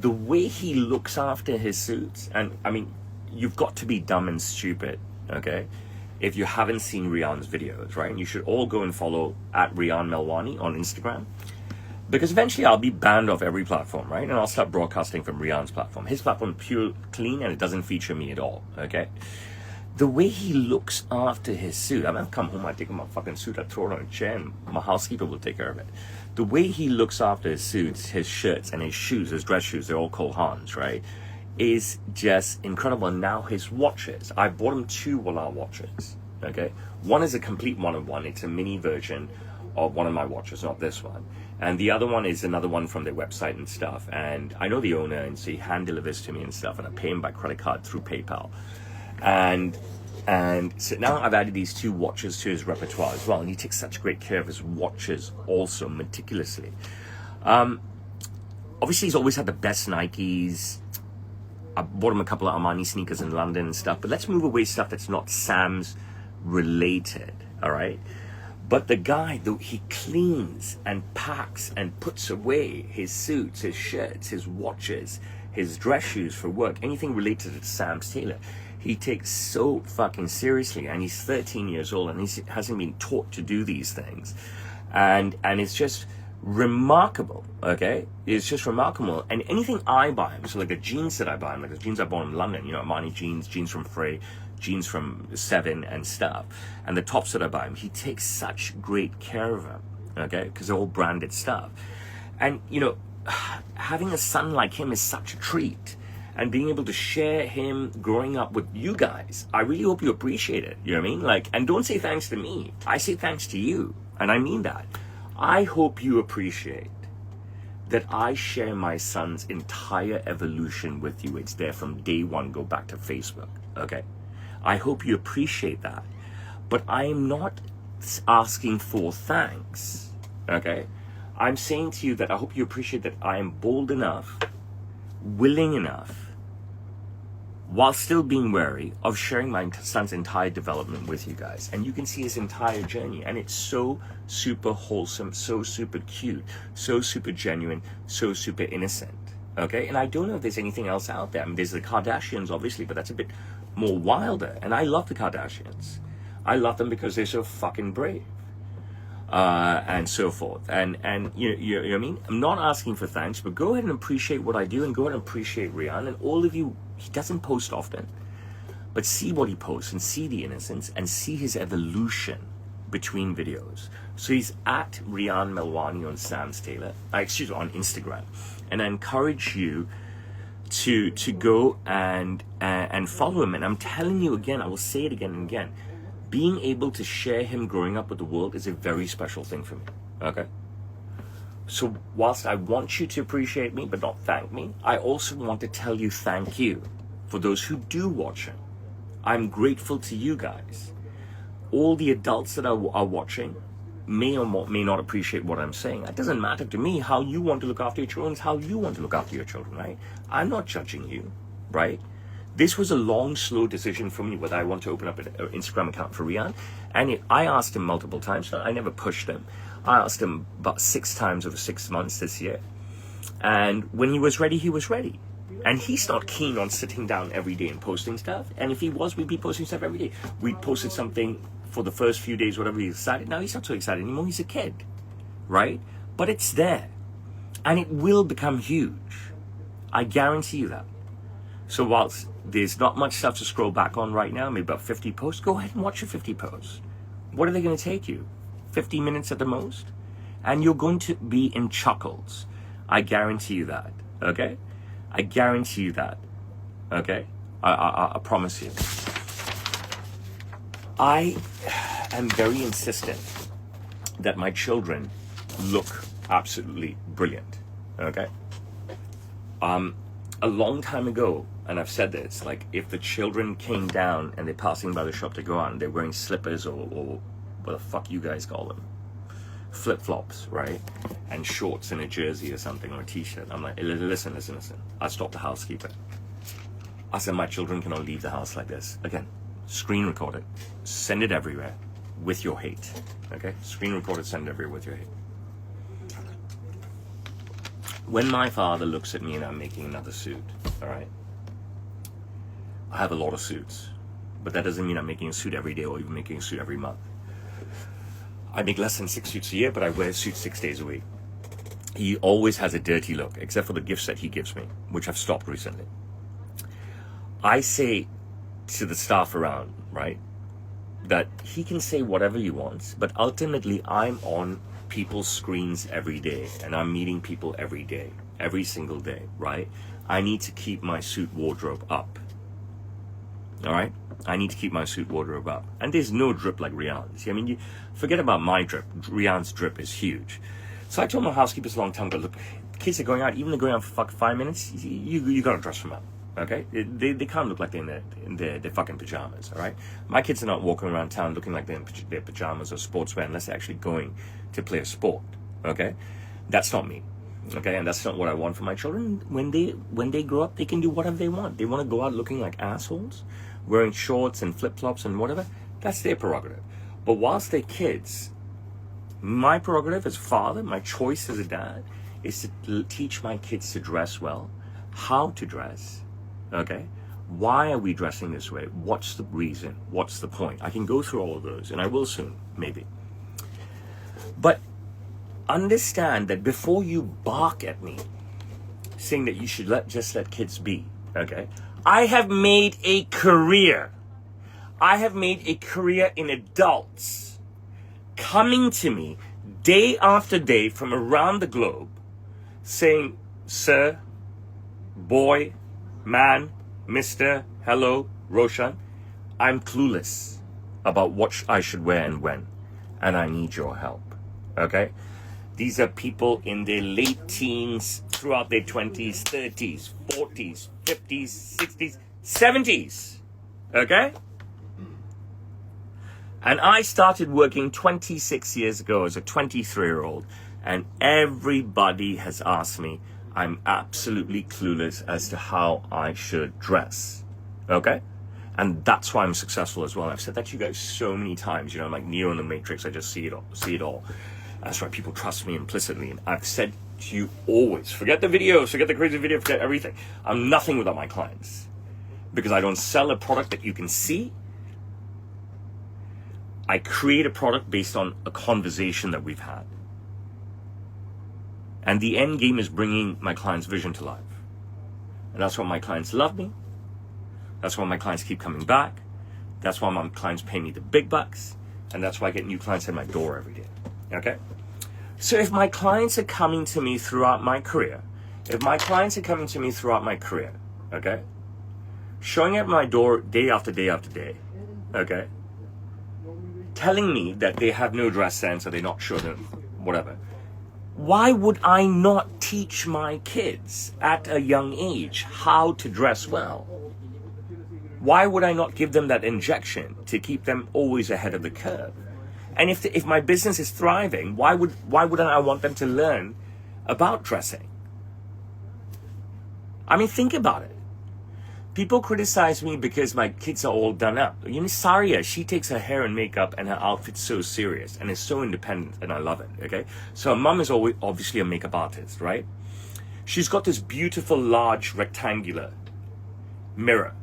The way he looks after his suits, and I mean, you've got to be dumb and stupid, okay, if you haven't seen Rian's videos, right? And you should all go and follow at Rian Melwani on Instagram, because eventually I'll be banned off every platform, right? And I'll start broadcasting from Rian's platform. His platform is pure clean, and it doesn't feature me at all, okay? The way he looks after his suit, I mean, I come home, I take my fucking suit, I throw it on a chair, and my housekeeper will take care of it. The way he looks after his suits, his shirts, and his shoes, his dress shoes, they're all Cole Haans, right? Is just incredible. And now his watches, I bought him 2 Walla watches, okay? One is a complete one-of-one. It's a mini version of one of my watches, not this one. And the other one is another one from their website and stuff. And I know the owner, and so he hand delivers to me and stuff, and I pay him by credit card through PayPal. And so now I've added these 2 watches to his repertoire as well, and he takes such great care of his watches also, meticulously. Obviously, he's always had the best Nikes. I bought him a couple of Armani sneakers in London and stuff, but let's move away stuff that's not Sam's related, all right? But the guy, though, he cleans and packs and puts away his suits, his shirts, his watches, his dress shoes for work, anything related to Sam's Tailor. He takes so fucking seriously, and he's 13 years old, and he hasn't been taught to do these things. And it's just remarkable, okay? It's just remarkable. And anything I buy him, so like the jeans that I buy him, like the jeans I bought him in London, you know, Armani jeans, jeans from Frey, jeans from Seven and stuff, and the tops that I buy him, he takes such great care of them, okay? Because they're all branded stuff. And, you know, having a son like him is such a treat. And being able to share him growing up with you guys, I really hope you appreciate it. You know what I mean? Like, and don't say thanks to me. I say thanks to you. And I mean that. I hope you appreciate that I share my son's entire evolution with you. It's there from day one, go back to Facebook, okay? I hope you appreciate that. But I am not asking for thanks, okay? I'm saying to you that I hope you appreciate that I am bold enough, willing enough, while still being wary of sharing my son's entire development with you guys. And you can see his entire journey, and it's so super wholesome, so super cute, so super genuine, so super innocent, okay? And I don't know if there's anything else out there. I mean, there's the Kardashians, obviously, but that's a bit more wilder. And I love the Kardashians. I love them because they're so fucking brave. And so forth. And you know what I mean? I'm not asking for thanks, but go ahead and appreciate what I do, and go ahead and appreciate Rian. And all of you, he doesn't post often, but see what he posts and see the innocence and see his evolution between videos. So he's at Rian Melwani on Sam's Tailor, on Instagram. And I encourage you to go and follow him. And I'm telling you again, I will say it again and again, being able to share him growing up with the world is a very special thing for me, okay? So whilst I want you to appreciate me, but not thank me, I also want to tell you thank you for those who do watch him. I'm grateful to you guys. All the adults that are watching may or may not appreciate what I'm saying. It doesn't matter to me. How you want to look after your children is how you want to look after your children, right? I'm not judging you, right? This was a long, slow decision for me whether I want to open up an Instagram account for Rian. And I asked him multiple times. I never pushed him. I asked him about 6 times over 6 months this year. And when he was ready, he was ready. And he's not keen on sitting down every day and posting stuff. And if he was, we'd be posting stuff every day. We posted something for the first few days, whatever he decided. Now he's not so excited anymore. He's a kid, right? But it's there. And it will become huge. I guarantee you that. So whilst there's not much stuff to scroll back on right now, maybe about 50 posts, go ahead and watch your 50 posts. What are they going to take you? 50 minutes at the most? And you're going to be in chuckles. I guarantee you that, okay? I guarantee you that, okay? I promise you. I am very insistent that my children look absolutely brilliant, okay? A long time ago, and I've said this, like if the children came down and they're passing by the shop to go on, they're wearing slippers or what the fuck you guys call them, flip-flops, right? And shorts and a jersey or something, or a t-shirt. I'm like, listen. I stopped the housekeeper. I said, my children cannot leave the house like this. Again, screen record it, send it everywhere with your hate, okay? Screen record it, send it everywhere with your hate. When my father looks at me and I'm making another suit, all right? I have a lot of suits, but that doesn't mean I'm making a suit every day or even making a suit every month. I make less than 6 suits a year, but I wear suits 6 days a week. He always has a dirty look, except for the gifts that he gives me, which I've stopped recently. I say to the staff around, right, that he can say whatever he wants, but ultimately I'm on people's screens every day, and I'm meeting people every day, every single day, right? I need to keep my suit wardrobe up. All right? I need to keep my suit wardrobe up. And there's no drip like Rihanna's. I mean, you forget about my drip. Rihanna's drip is huge. So I told my housekeepers a long time ago, look, kids are going out, even they're going out for 5 minutes, you got to dress them up. Okay, they can't look like they're in their fucking pajamas. All right, my kids are not walking around town looking like they're in their pajamas or sportswear unless they're actually going to play a sport. Okay, that's not me. Okay, and that's not what I want for my children. When they grow up, they can do whatever they want. They want to go out looking like assholes, wearing shorts and flip flops and whatever. That's their prerogative. But whilst they're kids, my prerogative as a father, my choice as a dad, is to teach my kids to dress well, how to dress. Okay, why are we dressing this way? What's the reason? What's the point? I can go through all of those, and I will soon, maybe. But understand that before you bark at me, saying that you should just let kids be, okay? I have made a career. I have made a career in adults coming to me day after day from around the globe saying, sir, boy, man, mister, hello, Roshan, I'm clueless about what I should wear and when, and I need your help, okay? These are people in their late teens, throughout their 20s, 30s, 40s, 50s, 60s, 70s, okay? And I started working 26 years ago as a 23-year-old, and everybody has asked me, I'm absolutely clueless as to how I should dress, okay? And that's why I'm successful as well. I've said that to you guys so many times, you know, like Neo in the Matrix, I just see it all. That's why people trust me implicitly. And I've said to you always, forget the videos, forget the crazy video, forget everything. I'm nothing without my clients because I don't sell a product that you can see. I create a product based on a conversation that we've had. And the end game is bringing my client's vision to life. And that's why my clients love me. That's why my clients keep coming back. That's why my clients pay me the big bucks. And that's why I get new clients at my door every day. Okay? So if my clients are coming to me throughout my career, okay, showing up at my door day after day after day, okay, telling me that they have no dress sense or they're not sure that whatever, why would I not teach my kids at a young age how to dress well? Why would I not give them that injection to keep them always ahead of the curve? And if my business is thriving, why wouldn't I want them to learn about dressing? I mean, think about it. People criticize me because my kids are all done up. You know, Saria, she takes her hair and makeup and her outfit so serious and is so independent, and I love it, okay? So her mum is always obviously a makeup artist, right? She's got this beautiful, large, rectangular mirror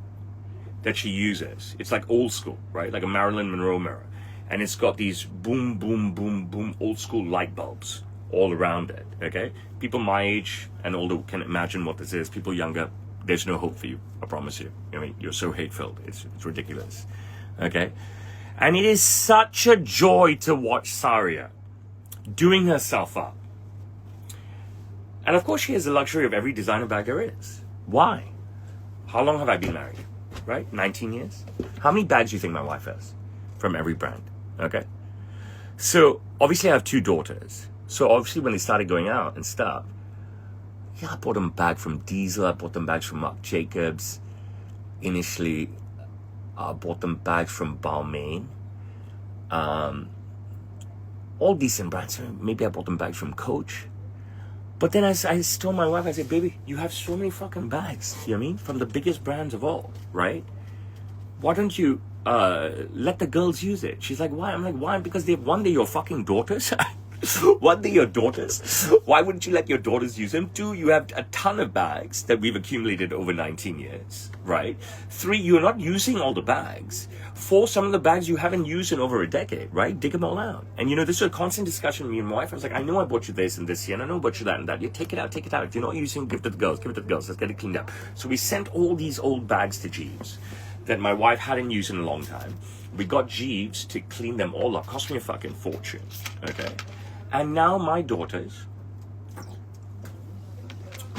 that she uses. It's like old school, right? Like a Marilyn Monroe mirror. And it's got these boom, boom, boom, boom, old school light bulbs all around it, okay? People my age and older can imagine what this is. People younger, there's no hope for you, I promise you. I mean, you're so hate-filled, it's ridiculous, okay? And it is such a joy to watch Saria doing herself up. And of course, she has the luxury of every designer bag there is. Why? How long have I been married, right? 19 years? How many bags do you think my wife has from every brand, okay? So, obviously I have 2 daughters. So obviously when they started going out and stuff, yeah, I bought them a bag from Diesel, I bought them bags from Marc Jacobs. Initially, I bought them bags from Balmain. All decent brands. Maybe I bought them bags from Coach. But then I told my wife, I said, baby, you have so many fucking bags, you know what I mean? From the biggest brands of all, right? Why don't you let the girls use it? She's like, why? I'm like, why? Because they're your fucking daughters. One, they're your daughters. Why wouldn't you let your daughters use them? Two, you have a ton of bags that we've accumulated over 19 years, right? Three, you're not using all the bags. Four, some of the bags you haven't used in over a decade, right? Dig them all out. And this is a constant discussion with me and my wife. I was like, I know I bought you this and this here, and I know I bought you that and that. You take it out, take it out. If you're not using, give it to the girls, give it to the girls. Let's get it cleaned up. So we sent all these old bags to Jeeves that my wife hadn't used in a long time. We got Jeeves to clean them all up. Cost me a fucking fortune, okay? And now my daughters,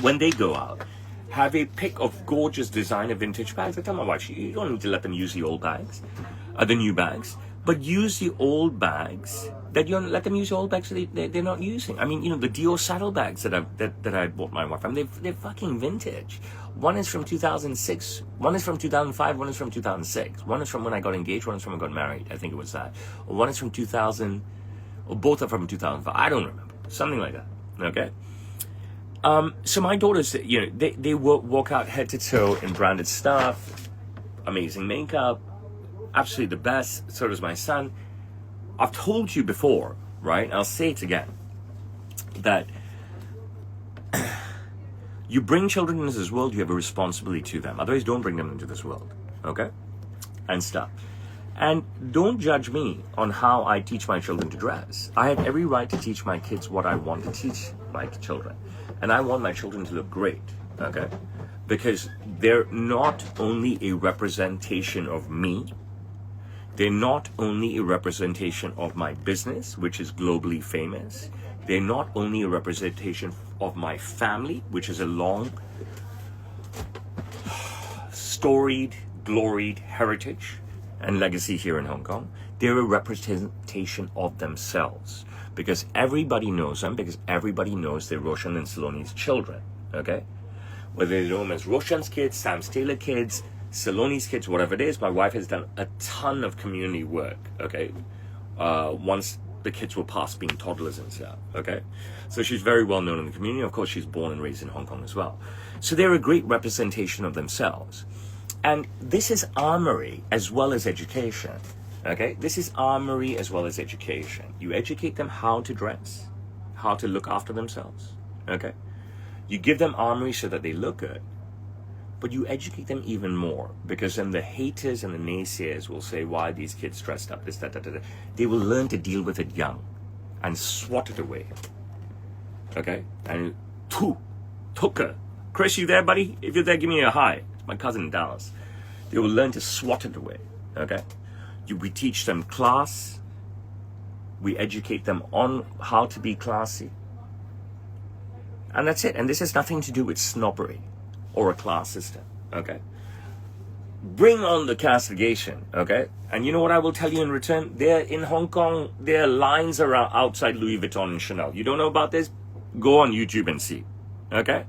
when they go out, have a pick of gorgeous designer vintage bags. I tell my wife, you don't need to let them use the old bags, the new bags, but use the old bags. That you don't let them use the old bags they're not using. I mean, the Dior saddlebags that I bought my wife. I mean, they're fucking vintage. One is from 2006. One is from 2005. One is from 2006. One is from when I got engaged. One is from when I got married. I think it was that. Or one is from 2000. Or both are from 2005. I don't remember. Something like that. Okay. So my daughters, they walk out head to toe in branded stuff, amazing makeup, absolutely the best. So does my son. I've told you before, right? I'll say it again, that you bring children into this world, you have a responsibility to them. Otherwise, don't bring them into this world, okay? And stuff. And don't judge me on how I teach my children to dress. I have every right to teach my kids what I want to teach my children. And I want my children to look great, okay? Because they're not only a representation of me, they're not only a representation of my business, which is globally famous. They're not only a representation of my family, which is a long, storied, gloried heritage and legacy here in Hong Kong. They're a representation of themselves, because everybody knows them, because everybody knows they're Roshan and Saloni's children, okay? Whether they know them as Roshan's kids, Sam's Taylor kids, Saloni's kids, whatever it is. My wife has done a ton of community work, okay? Once the kids were past being toddlers and stuff, okay? So she's very well known in the community. Of course, she's born and raised in Hong Kong as well. So they're a great representation of themselves. And this is armory as well as education, okay? This is armory as well as education. You educate them how to dress, how to look after themselves, okay? You give them armory so that they look good, but you educate them even more, because then the haters and the naysayers will say, why are these kids dressed up, this, that, that, that. They will learn to deal with it young and swat it away, okay? And Tucker, Chris, you there, buddy? If you're there, give me a hi. My cousin in Dallas. They will learn to swat it away, okay? We teach them class. We educate them on how to be classy. And that's it. And this has nothing to do with snobbery or a class system, okay? Bring on the castigation, okay? And you know what I will tell you in return? There in Hong Kong, there are lines around outside Louis Vuitton and Chanel. You don't know about this? Go on YouTube and see, okay?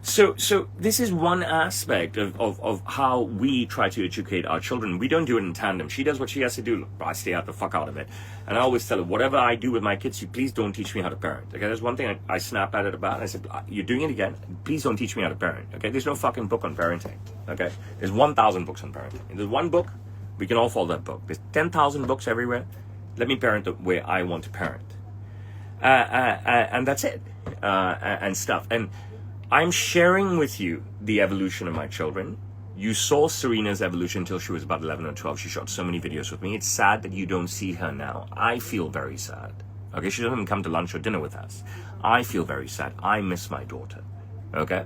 So this is one aspect of how we try to educate our children. We don't do it in tandem. She does what she has to do. I stay out the fuck out of it. And I always tell her, whatever I do with my kids, you please don't teach me how to parent. Okay, there's one thing I snap at it about. I said, you're doing it again. Please don't teach me how to parent. Okay, there's no fucking book on parenting. Okay, there's 1,000 books on parenting. If there's one book, we can all follow that book. There's 10,000 books everywhere. Let me parent the way I want to parent. And that's it. And stuff. And I'm sharing with you the evolution of my children. You saw Serena's evolution until she was about 11 or 12. She shot so many videos with me. It's sad that you don't see her now. I feel very sad. Okay, she doesn't even come to lunch or dinner with us. I feel very sad. I miss my daughter. Okay?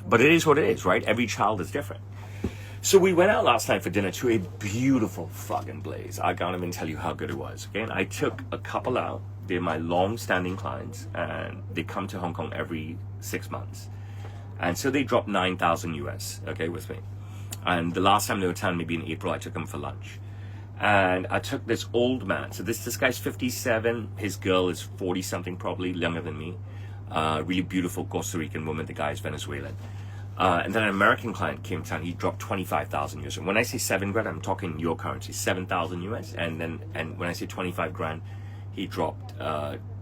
But it is what it is, right? Every child is different. So we went out last night for dinner to a beautiful fucking place. I can't even tell you how good it was. Okay, and I took a couple out. They're my long-standing clients, and they come to Hong Kong every 6 months. And so they dropped 9,000 US, okay, with me. And the last time they were in town, maybe in April, I took them for lunch. And I took this old man. So this guy's 57. His girl is 40-something, probably younger than me. Really beautiful Costa Rican woman. The guy is Venezuelan. And then an American client came to town. He dropped 25,000 US. And when I say $7,000, I'm talking your currency, 7,000 US. And when I say 25 grand, he dropped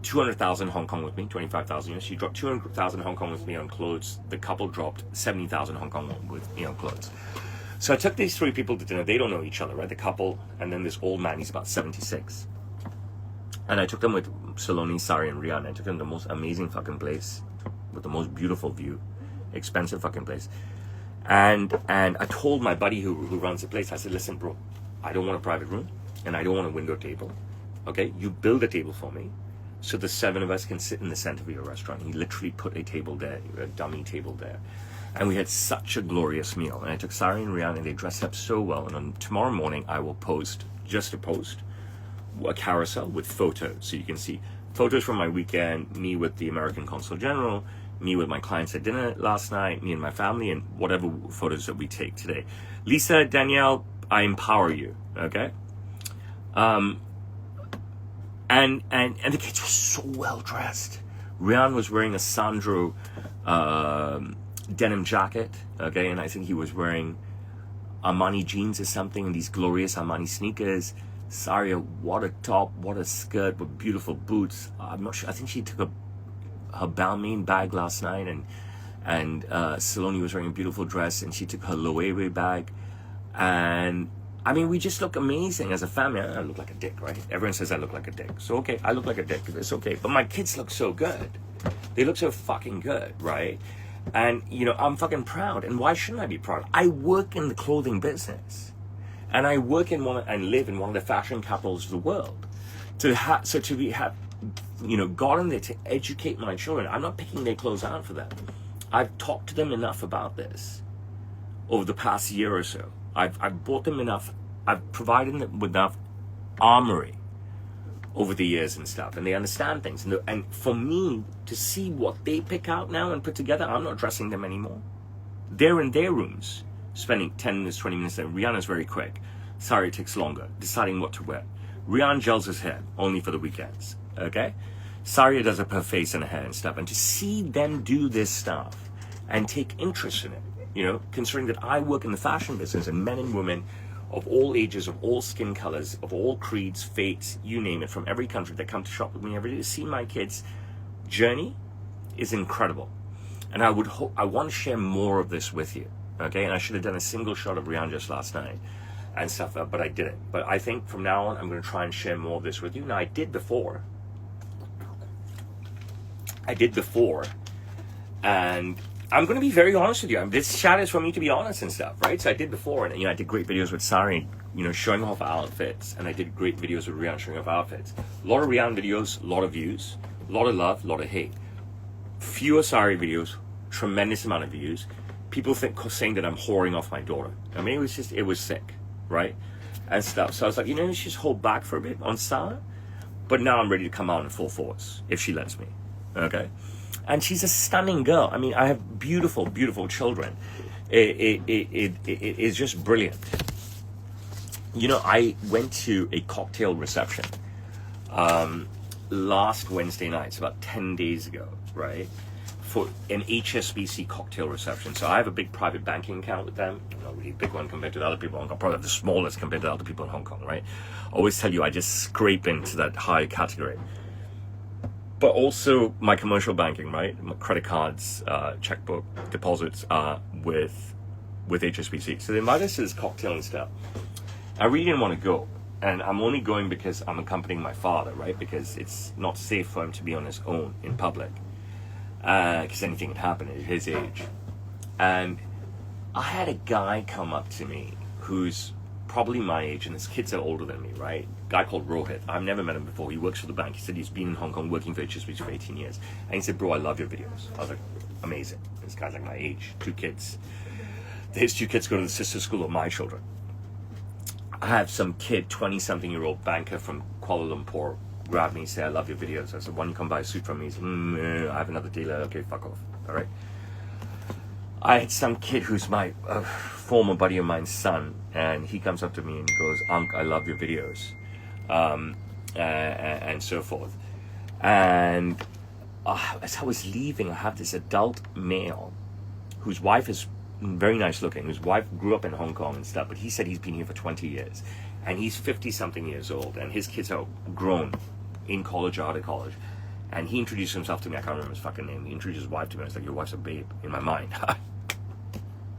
200,000 Hong Kong with me, 25,000 US. She dropped 200,000 Hong Kong with me on clothes. The couple dropped 70,000 Hong Kong with me on clothes. So I took these three people to dinner. They don't know each other, right? The couple, and then this old man, he's about 76. And I took them with Saloni, Sari, and Rian. I took them to the most amazing fucking place with the most beautiful view, expensive fucking place. And I told my buddy who runs the place, I said, listen, bro, I don't want a private room and I don't want a window table. Okay, you build a table for me so the 7 of us can sit in the center of your restaurant. He literally put a table there, a dummy table there. And we had such a glorious meal. And I took Sari and Rian and they dressed up so well. And on tomorrow morning, I will post a carousel with photos. So you can see photos from my weekend, me with the American Consul General, me with my clients at dinner last night, me and my family, and whatever photos that we take today. Lisa, Danielle, I empower you, okay? And the kids were so well dressed. Rian was wearing a Sandro denim jacket, okay, and I think he was wearing Armani jeans or something, and these glorious Armani sneakers. Saria, what a top, what a skirt with beautiful boots. I'm not sure. I think she took her Balmain bag last night, and Saloni was wearing a beautiful dress, and she took her Loewe bag, and I mean, we just look amazing as a family. I look like a dick, right? Everyone says I look like a dick. So, okay, I look like a dick. It's okay. But my kids look so good. They look so fucking good, right? And, you know, I'm fucking proud. And why shouldn't I be proud? I work in the clothing business. And I work in and live in one of the fashion capitals of the world. To have gotten there to educate my children. I'm not picking their clothes out for them. I've talked to them enough about this over the past year or so. I've bought them enough, I've provided them with enough armory over the years and stuff, and they understand things. And for me to see what they pick out now and put together, I'm not dressing them anymore. They're in their rooms, spending 10 minutes, 20 minutes there. Rihanna's very quick. Sorry, it takes longer, deciding what to wear. Rihanna gels his hair, only for the weekends, okay? Saria does up her face and her hair and stuff. And to see them do this stuff and take interest in it, you know, considering that I work in the fashion business and men and women of all ages, of all skin colors, of all creeds, faiths, you name it, from every country that come to shop with me every day to see my kids' journey is incredible. And I want to share more of this with you, okay? And I should have done a single shot of Rihanna just last night and stuff, but I didn't. But I think from now on, I'm going to try and share more of this with you. Now, I did before, and I'm going to be very honest with you. This chat is for me to be honest and stuff, right? So I did before, and, you know, I did great videos with Sari, you know, showing off outfits, and I did great videos with Rihanna showing off outfits. A lot of Rihanna videos, a lot of views, a lot of love, a lot of hate. Fewer Sari videos, tremendous amount of views. People saying that I'm whoring off my daughter. I mean, it was sick, right? And stuff. So I was like, you know, let's just hold back for a bit on Sarah. But now I'm ready to come out in full force, if she lets me, okay? And she's a stunning girl. I mean, I have beautiful, beautiful children. It is just brilliant. You know, I went to a cocktail reception last Wednesday night. It's about 10 days ago, right? For an HSBC cocktail reception. So I have a big private banking account with them. Not really a big one compared to the other people in Hong Kong. Probably the smallest compared to other people in Hong Kong, right? I always tell you, I just scrape into that high category. But also my commercial banking, right? My credit cards, checkbook, deposits with HSBC. So they invited us to this cocktail and stuff. I really didn't want to go. And I'm only going because I'm accompanying my father, right? Because it's not safe for him to be on his own in public. Because anything can happen at his age. And I had a guy come up to me who's probably my age, and his kids are older than me, right? Guy called Rohit. I've never met him before. He works for the bank. He said he's been in Hong Kong working for HSBC for 18 years. And he said, bro, I love your videos. I was like, amazing. This guy's like my age, 2 kids. His 2 kids go to the sister school of my children. I have some kid, 20-something-year-old banker from Kuala Lumpur, grab me and say, I love your videos. I said, why don't you come buy a suit from me? He said, I have another dealer. Okay, fuck off. All right. I had some kid who's my former buddy of mine's son, and he comes up to me and he goes, I love your videos, and so forth. And as I was leaving, I have this adult male whose wife is very nice looking, whose wife grew up in Hong Kong and stuff, but he said he's been here for 20 years. And he's 50-something years old, and his kids are grown, in college or out of college. And he introduced himself to me. I can't remember his fucking name. He introduced his wife to me. I was like, your wife's a babe, in my mind.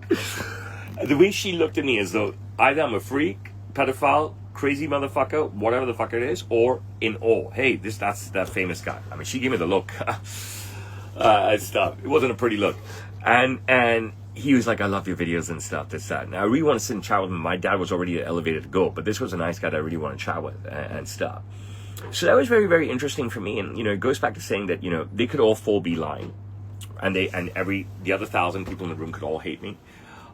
The way she looked at me as though either I'm a freak, pedophile, crazy motherfucker, whatever the fuck it is, or in awe. Hey, that's that famous guy. I mean, she gave me the look and stuff. It wasn't a pretty look, and he was like, I love your videos and stuff, this, that. Now I really want to sit and chat with him. My dad was already elevated to go, but this was a nice guy that I really want to chat with and stuff. So that was very, very interesting for me. And, it goes back to saying that, they could all four be lying, and the other 1,000 people in the room could all hate me.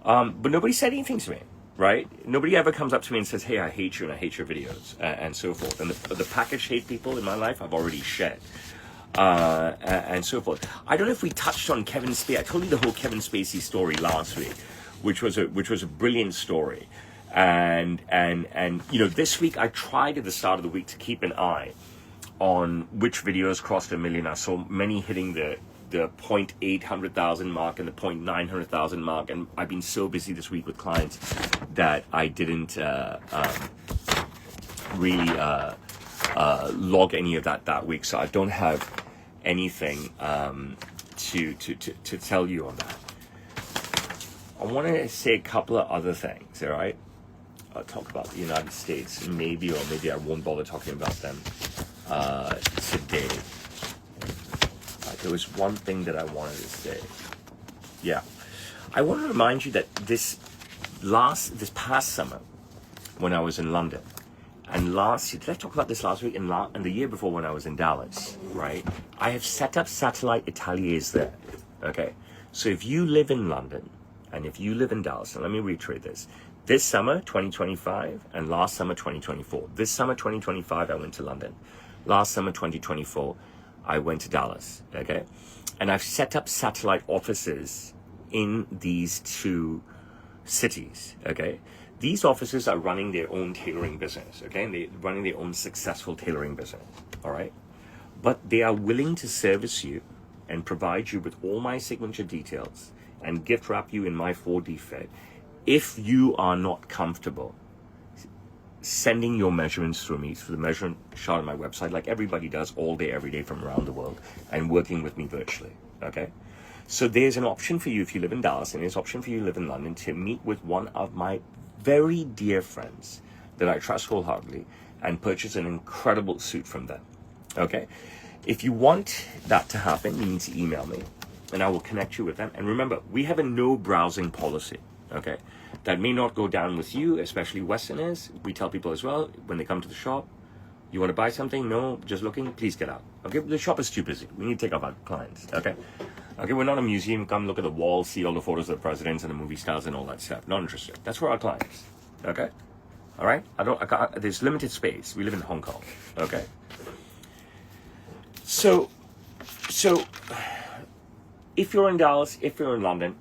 But nobody said anything to me, right? Nobody ever comes up to me and says, hey, I hate you and I hate your videos and so forth. And the packaged hate people in my life, I've already shed. And so forth. I don't know if we touched on Kevin Spacey. I told you the whole Kevin Spacey story last week, which was a brilliant story. And this week I tried at the start of the week to keep an eye on which videos crossed 1 million. I saw many hitting the 0.800,000 mark and the 0.900,000 mark, and I've been so busy this week with clients that I didn't really log any of that week, so I don't have anything to tell you on that. I want to say a couple of other things, all right? I'll talk about the United States, maybe I won't bother talking about them today. There was one thing that I wanted to say. Yeah. I want to remind you that this past summer, when I was in London, and last year, did I talk about this last week? And the year before when I was in Dallas, right? I have set up satellite ateliers there, okay? So if you live in London, and if you live in Dallas, and let me reiterate this. This summer, 2025, and last summer, 2024. This summer, 2025, I went to London. Last summer, 2024, I went to Dallas, okay? And I've set up satellite offices in these two cities, okay? These offices are running their own tailoring business, okay? And they're running their own successful tailoring business, all right? But they are willing to service you and provide you with all my signature details and gift wrap you in my 4D fit if you are not comfortable sending your measurements through me, through the measurement shot on my website, like everybody does all day, every day from around the world, and working with me virtually, okay? So there's an option for you if you live in Dallas, and there's an option for you to live in London to meet with one of my very dear friends that I trust wholeheartedly and purchase an incredible suit from them, okay? If you want that to happen, you need to email me, and I will connect you with them. And remember, we have a no browsing policy, okay? That may not go down with you, especially Westerners. We tell people as well, when they come to the shop, you want to buy something? No, just looking, please get out. Okay, the shop is too busy. We need to take off our clients, okay? Okay, we're not a museum. Come look at the wall, see all the photos of the presidents and the movie stars and all that stuff. Not interested. That's for our clients, okay? All right? There's limited space. We live in Hong Kong, okay? So, if you're in Dallas, if you're in London,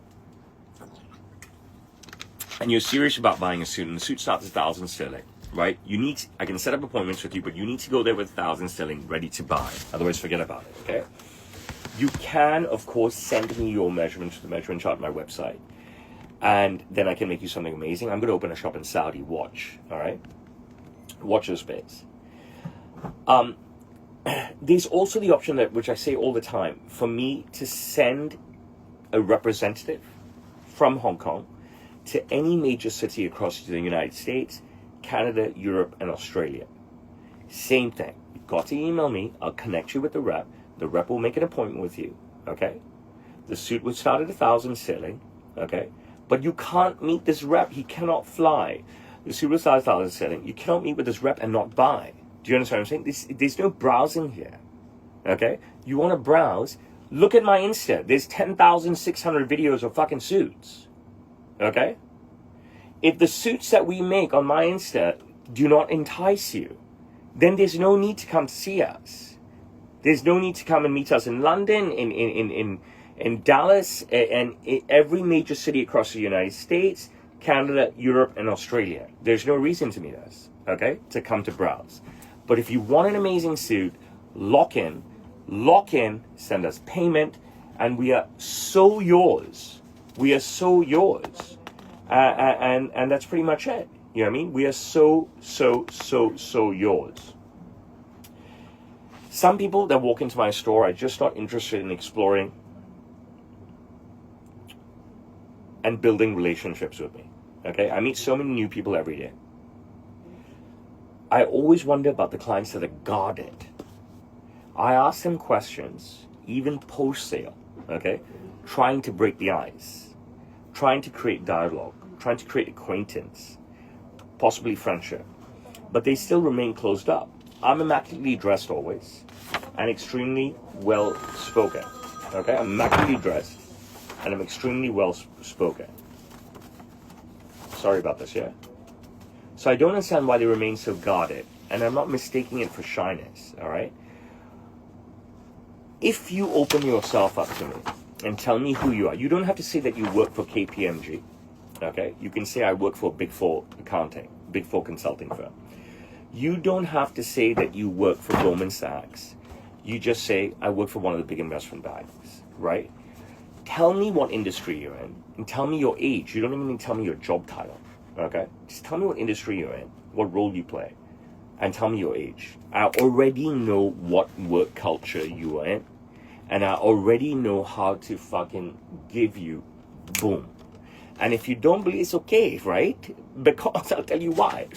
and you're serious about buying a suit, and the suit starts at 1,000 sterling, right? I can set up appointments with you, but you need to go there with 1,000 sterling ready to buy. Otherwise, forget about it, okay? You can, of course, send me your measurements to the measurement chart on my website, and then I can make you something amazing. I'm going to open a shop in Saudi, watch, all right? Watch your space. There's also the option that, which I say all the time, for me to send a representative from Hong Kong to any major city across the United States, Canada, Europe, and Australia. Same thing. You've got to email me. I'll connect you with the rep. The rep will make an appointment with you, okay? The suit would start at 1,000 sterling, okay? But you can't meet this rep. He cannot fly. The suit will start at 1,000 sterling. You cannot meet with this rep and not buy. Do you understand what I'm saying? There's no browsing here, okay? You want to browse? Look at my Insta. There's 10,600 videos of fucking suits. Okay? If the suits that we make on my Insta do not entice you, then there's no need to come to see us. There's no need to come and meet us in London, in Dallas, and in every major city across the United States, Canada, Europe, and Australia. There's no reason to meet us, okay? To come to browse. But if you want an amazing suit, lock in, send us payment, and we are so yours. We are so yours. And that's pretty much it. You know what I mean? We are so yours. Some people that walk into my store are just not interested in exploring and building relationships with me. Okay? I meet so many new people every day. I always wonder about the clients that are guarded. I ask them questions, even post-sale, okay? Trying to break the ice, trying to create dialogue, trying to create acquaintance, possibly friendship, but they still remain closed up. I'm immaculately dressed always, and extremely well spoken, okay? I'm immaculately dressed, and I'm extremely well spoken. Sorry about this, yeah? So I don't understand why they remain so guarded, and I'm not mistaking it for shyness, all right? If you open yourself up to me and tell me who you are, you don't have to say that you work for KPMG, okay? You can say I work for Big Four accounting, Big Four consulting firm. You don't have to say that you work for Goldman Sachs. You just say I work for one of the big investment banks, right? Tell me what industry you're in and tell me your age. You don't even need to tell me your job title, okay? Just tell me what industry you're in, what role you play, and tell me your age. I already know what work culture you are in, and I already know how to fucking give you boom. And if you don't believe, it's okay, right? Because I'll tell you why.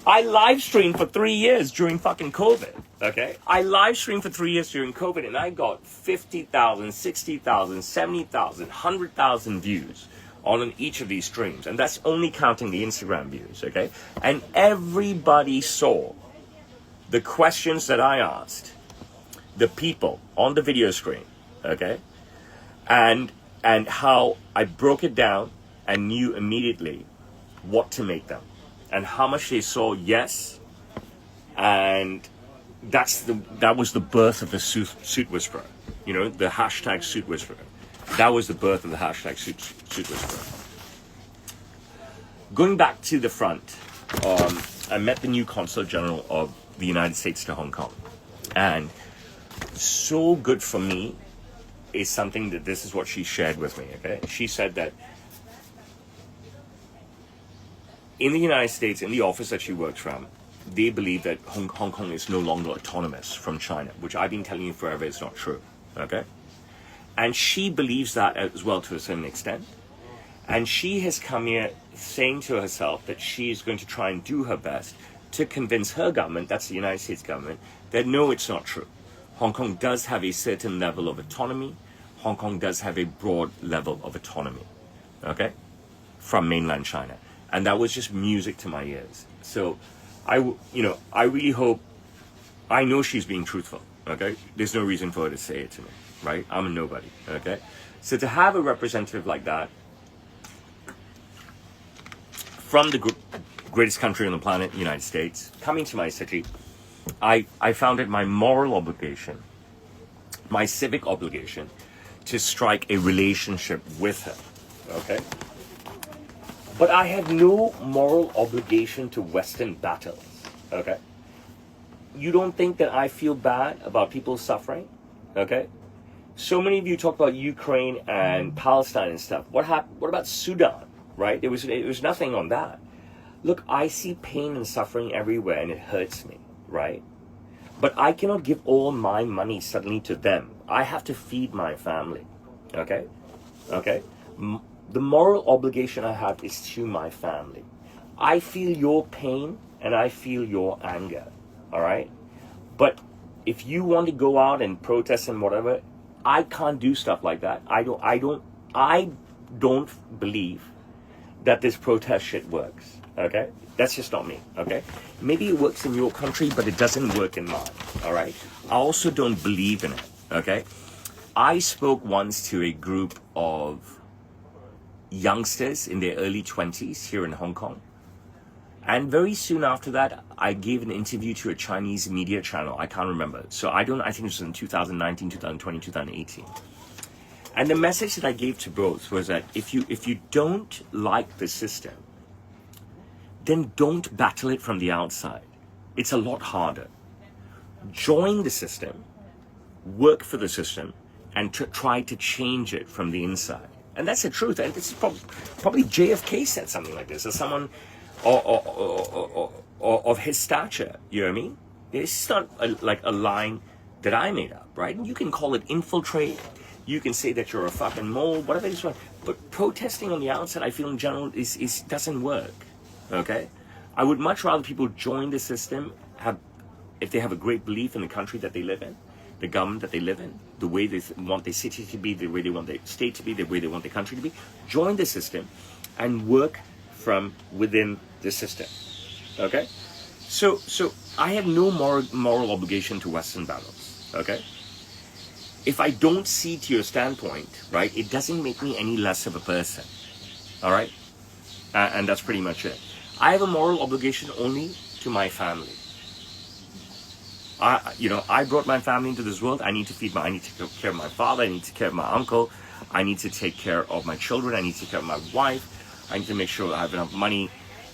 I live streamed for 3 years during fucking COVID, okay? I live streamed for 3 years during COVID, and I got 50,000, 60,000, 70,000, 100,000 views on each of these streams. And that's only counting the Instagram views, okay? And everybody saw the questions that I asked the people on the video screen, okay? And how I broke it down and knew immediately what to make them and how much they saw yes. And that was the birth of the suit whisperer, you know, the hashtag suit whisperer. That was the birth of the hashtag suit whisperer. Going back to the front, I met the new Consul General of the United States to Hong Kong, and so good for me is something that this is what she shared with me, okay? She said that in the United States, in the office that she works from, they believe that Hong Kong is no longer autonomous from China, which I've been telling you forever is not true, okay? And she believes that as well to a certain extent. And she has come here saying to herself that she's going to try and do her best to convince her government, that's the United States government, that no, it's not true. Hong Kong does have a certain level of autonomy. Hong Kong does have a broad level of autonomy, okay, from mainland China. And that was just music to my ears. So, I really hope, I know she's being truthful, okay? There's no reason for her to say it to me, right? I'm a nobody, okay? So to have a representative like that from the greatest country on the planet, the United States, coming to my city, I found it my moral obligation, my civic obligation, to strike a relationship with her, okay? But I have no moral obligation to Western battles, okay? You don't think that I feel bad about people suffering, okay? So many of you talk about Ukraine and Palestine and stuff. What about Sudan, right? It was nothing on that. Look, I see pain and suffering everywhere and it hurts me, right? But I cannot give all my money suddenly to them. I have to feed my family, okay? Okay? The moral obligation I have is to my family. I feel your pain and I feel your anger, all right? But if you want to go out and protest and whatever, I can't do stuff like that. I don't believe that this protest shit works, okay? That's just not me, okay? Maybe it works in your country, but it doesn't work in mine, all right? I also don't believe in it, okay? I spoke once to a group of youngsters in their early 20s here in Hong Kong. And very soon after that, I gave an interview to a Chinese media channel. I can't remember. So I think it was in 2019, 2020, 2018. And the message that I gave to both was that if you don't like the system, then don't battle it from the outside. It's a lot harder. Join the system, work for the system, and try to change it from the inside. And that's the truth. And this is probably JFK said something like this, or someone of his stature. You know what I mean? It's not like a line that I made up, right? You can call it infiltrate. You can say that you're a fucking mole, whatever it is. But protesting on the outside, I feel in general, is doesn't work. Okay? I would much rather people join the system, if they have a great belief in the country that they live in, the government that they live in, the way they want their city to be, the way they want their state to be, the way they want their country to be, join the system and work from within the system. Okay? So I have no moral obligation to Western battles. Okay? If I don't see to your standpoint, right, it doesn't make me any less of a person. All right? And that's pretty much it. I have a moral obligation only to my family. I brought my family into this world. I need to take care of my father. I need to take care of my uncle. I need to take care of my children. I need to take care of my wife. I need to make sure I have enough money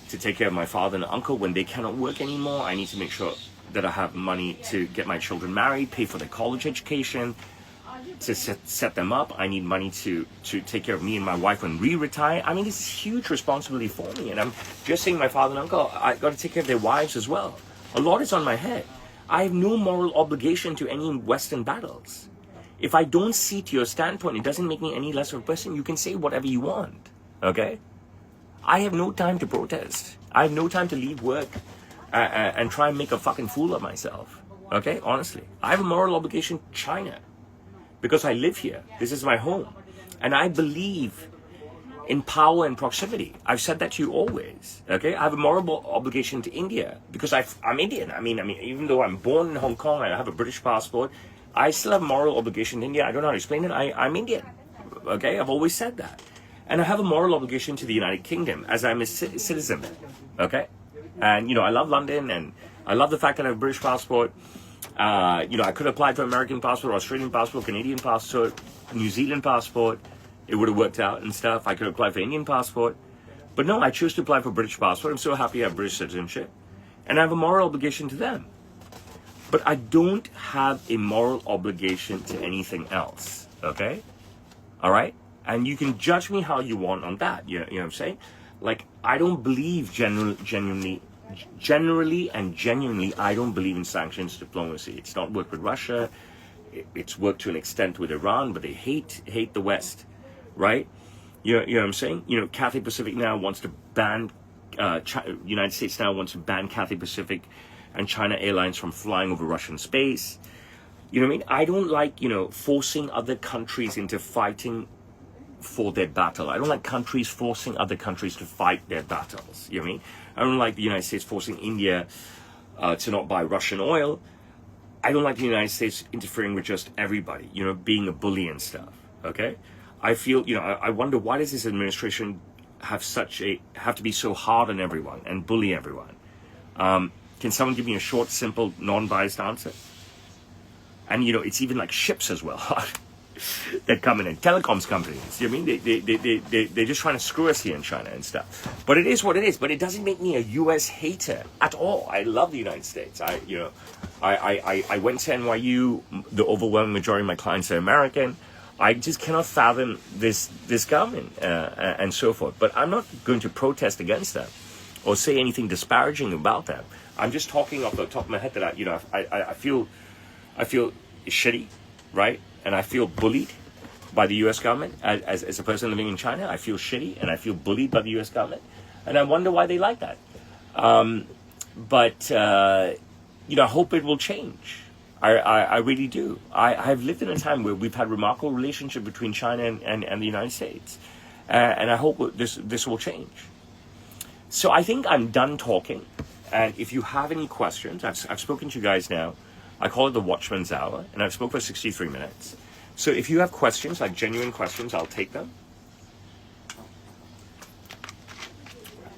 to take care of my father and uncle when they cannot work anymore. I need to make sure that I have money to get my children married, pay for their college education, to set them up. I need money to take care of me and my wife when we retire. I mean, this is huge responsibility for me. And I'm just saying my father and uncle, I got to take care of their wives as well. A lot is on my head. I have no moral obligation to any Western battles. If I don't see to your standpoint, it doesn't make me any less of a person. You can say whatever you want, okay? I have no time to protest. I have no time to leave work and try and make a fucking fool of myself, okay? Honestly, I have a moral obligation to China because I live here. This is my home. And I believe in power and proximity. I've said that to you always, okay? I have a moral obligation to India because I'm Indian. I mean, even though I'm born in Hong Kong and I have a British passport, I still have a moral obligation to India. I don't know how to explain it. I'm Indian, okay? I've always said that. And I have a moral obligation to the United Kingdom as I'm a citizen, okay? And, I love London and I love the fact that I have a British passport. I could apply for American passport, Australian passport, Canadian passport, New Zealand passport. It would have worked out and stuff. I could apply for Indian passport. But no, I chose to apply for British passport. I'm so happy I have British citizenship. And I have a moral obligation to them. But I don't have a moral obligation to anything else, okay? All right? And you can judge me how you want on that, you know what I'm saying? Like, I don't believe generally, I don't believe in sanctions diplomacy. It's not worked with Russia. It's worked to an extent with Iran, but they hate the West, right? You know what I'm saying? Cathay Pacific now wants to ban, United States now wants to ban Cathay Pacific and China Airlines from flying over Russian space. You know what I mean? I don't like, forcing other countries into fighting for their battle. I don't like countries forcing other countries to fight their battles. You know what I mean? I don't like the United States forcing India to not buy Russian oil. I don't like the United States interfering with just everybody, being a bully and stuff, okay? I feel, I wonder why does this administration have to be so hard on everyone and bully everyone? Can someone give me a short, simple, non-biased answer? And, it's even like ships as well that come in, and telecoms companies. You know what I mean? They're just trying to screw us here in China and stuff. But it is what it is. But it doesn't make me a U.S. hater at all. I love the United States. I went to NYU. The overwhelming majority of my clients are American. I just cannot fathom this government and so forth. But I'm not going to protest against them or say anything disparaging about them. I'm just talking off the top of my head that I feel shitty, right? And I feel bullied by the U.S. government as a person living in China. I feel shitty and I feel bullied by the U.S. government, and I wonder why they like that. But I hope it will change. I really do. I've lived in a time where we've had remarkable relationship between China and the United States, and I hope this will change. So I think I'm done talking. And if you have any questions, I've spoken to you guys now. I call it the Watchman'S Hour, and I've spoken for 63 minutes. So if you have questions, like genuine questions, I'll take them.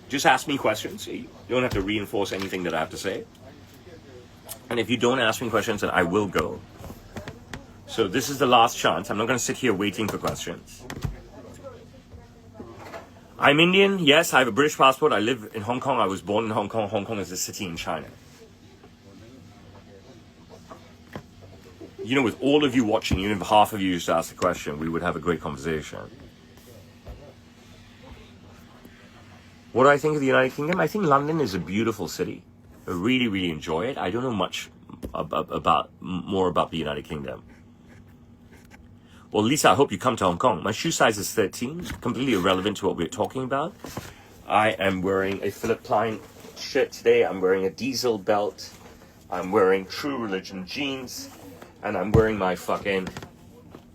Just ask me questions. You don't have to reinforce anything that I have to say. And if you don't ask me questions, then I will go. So this is the last chance. I'm not going to sit here waiting for questions. I'm Indian. Yes, I have a British passport. I live in Hong Kong. I was born in Hong Kong. Hong Kong is a city in China. With all of you watching, even if half of you used to ask a question, we would have a great conversation. What do I think of the United Kingdom? I think London is a beautiful city. I really, really enjoy it. I don't know much more about the United Kingdom. Well, Lisa, I hope you come to Hong Kong. My shoe size is 13, completely irrelevant to what we're talking about. I am wearing a Philip Klein shirt today. I'm wearing a Diesel belt. I'm wearing True Religion jeans. And I'm wearing my fucking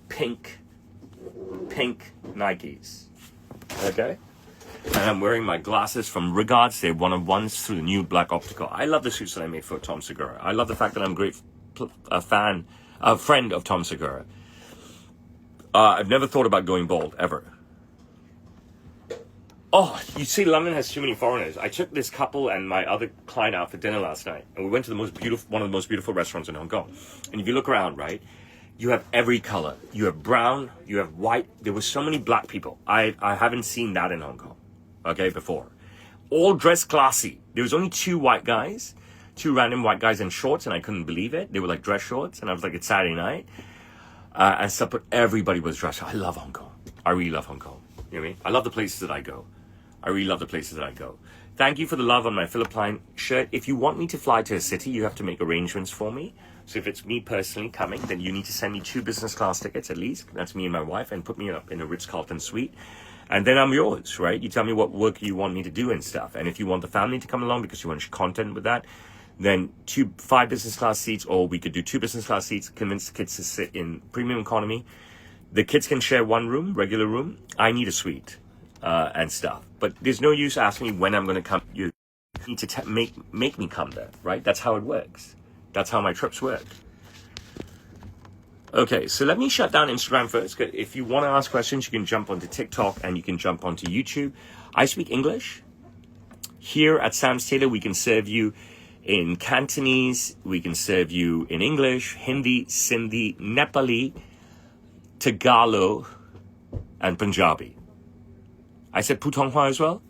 pink Nikes. Okay? And I'm wearing my glasses from Regards. They're one-of-ones through the new Black Optical. I love the suits that I made for Tom Segura. I love the fact that I'm a friend of Tom Segura. I've never thought about going bald, ever. Oh, you see, London has too many foreigners. I took this couple and my other client out for dinner last night, and we went to one of the most beautiful restaurants in Hong Kong. And if you look around, right, you have every color. You have brown, you have white. There were so many black people. I haven't seen that in Hong Kong, okay, before. All dressed classy. There was only two random white guys in shorts, and I couldn't believe it. They were like dress shorts, and I was like, it's Saturday night. And stuff, but everybody was dressed. I love Hong Kong. I really love Hong Kong. You know what I mean? I love the places that I go. I really love the places that I go. Thank you for the love on my Philippine shirt. If you want me to fly to a city, you have to make arrangements for me. So if it's me personally coming, then you need to send me 2 business class tickets at least. That's me and my wife, and put me up in a Ritz-Carlton suite. And then I'm yours, right? You tell me what work you want me to do and stuff. And if you want the family to come along because you want content with that, then 5 business class seats, or we could do 2 business class seats, convince the kids to sit in premium economy. The kids can share one room, regular room. I need a suite and stuff. But there's no use asking me when I'm going to come. You need to make me come there, right? That's how it works. That's how my trips work. Okay, so let me shut down Instagram first. If you want to ask questions, you can jump onto TikTok and you can jump onto YouTube. I speak English. Here at Sam's Tailor, we can serve you in Cantonese, we can serve you in English, Hindi, Sindhi, Nepali, Tagalog, and Punjabi. I said Putonghua as well?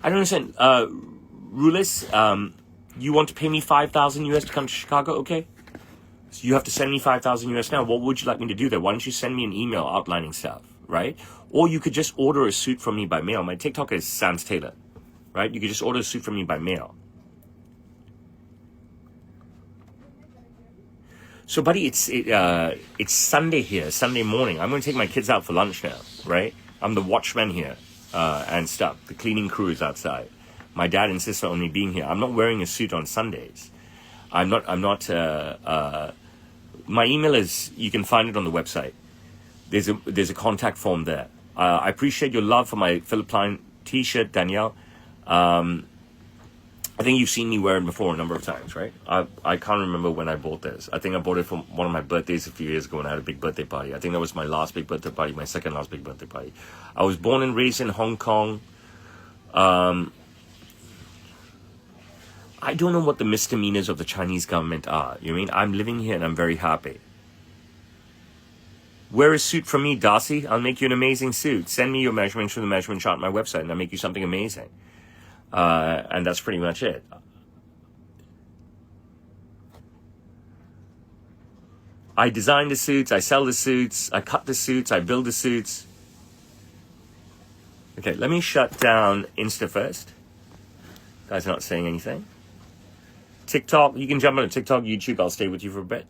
I don't understand. Rulis, you want to pay me 5,000 US to come to Chicago? Okay. So you have to send me 5,000 US now. What would you like me to do there? Why don't you send me an email outlining stuff, right? Or you could just order a suit from me by mail. My TikTok is Sam's Tailor, right? You could just order a suit from me by mail. So, buddy, it's Sunday here, Sunday morning. I'm going to take my kids out for lunch now, right? I'm the watchman here and stuff. The cleaning crew is outside. My dad insists on me being here. I'm not wearing a suit on Sundays. I'm not. My email is, you can find it on the website. There's a contact form there. I appreciate your love for my Philippine t-shirt, Danielle. I think you've seen me wear it before a number of times, right? I can't remember when I bought this. I think I bought it for one of my birthdays a few years ago when I had a big birthday party. I think that was my last big birthday party, my second last big birthday party. I was born and raised in Hong Kong. I don't know what the misdemeanors of the Chinese government are. You know what I mean? I'm living here and I'm very happy. Wear a suit from me, Darcy. I'll make you an amazing suit. Send me your measurements from the measurement chart on my website and I'll make you something amazing. And that's pretty much it. I design the suits, I sell the suits, I cut the suits, I build the suits. Okay, let me shut down Insta first. Guy's not saying anything. TikTok, you can jump on TikTok, YouTube, I'll stay with you for a bit.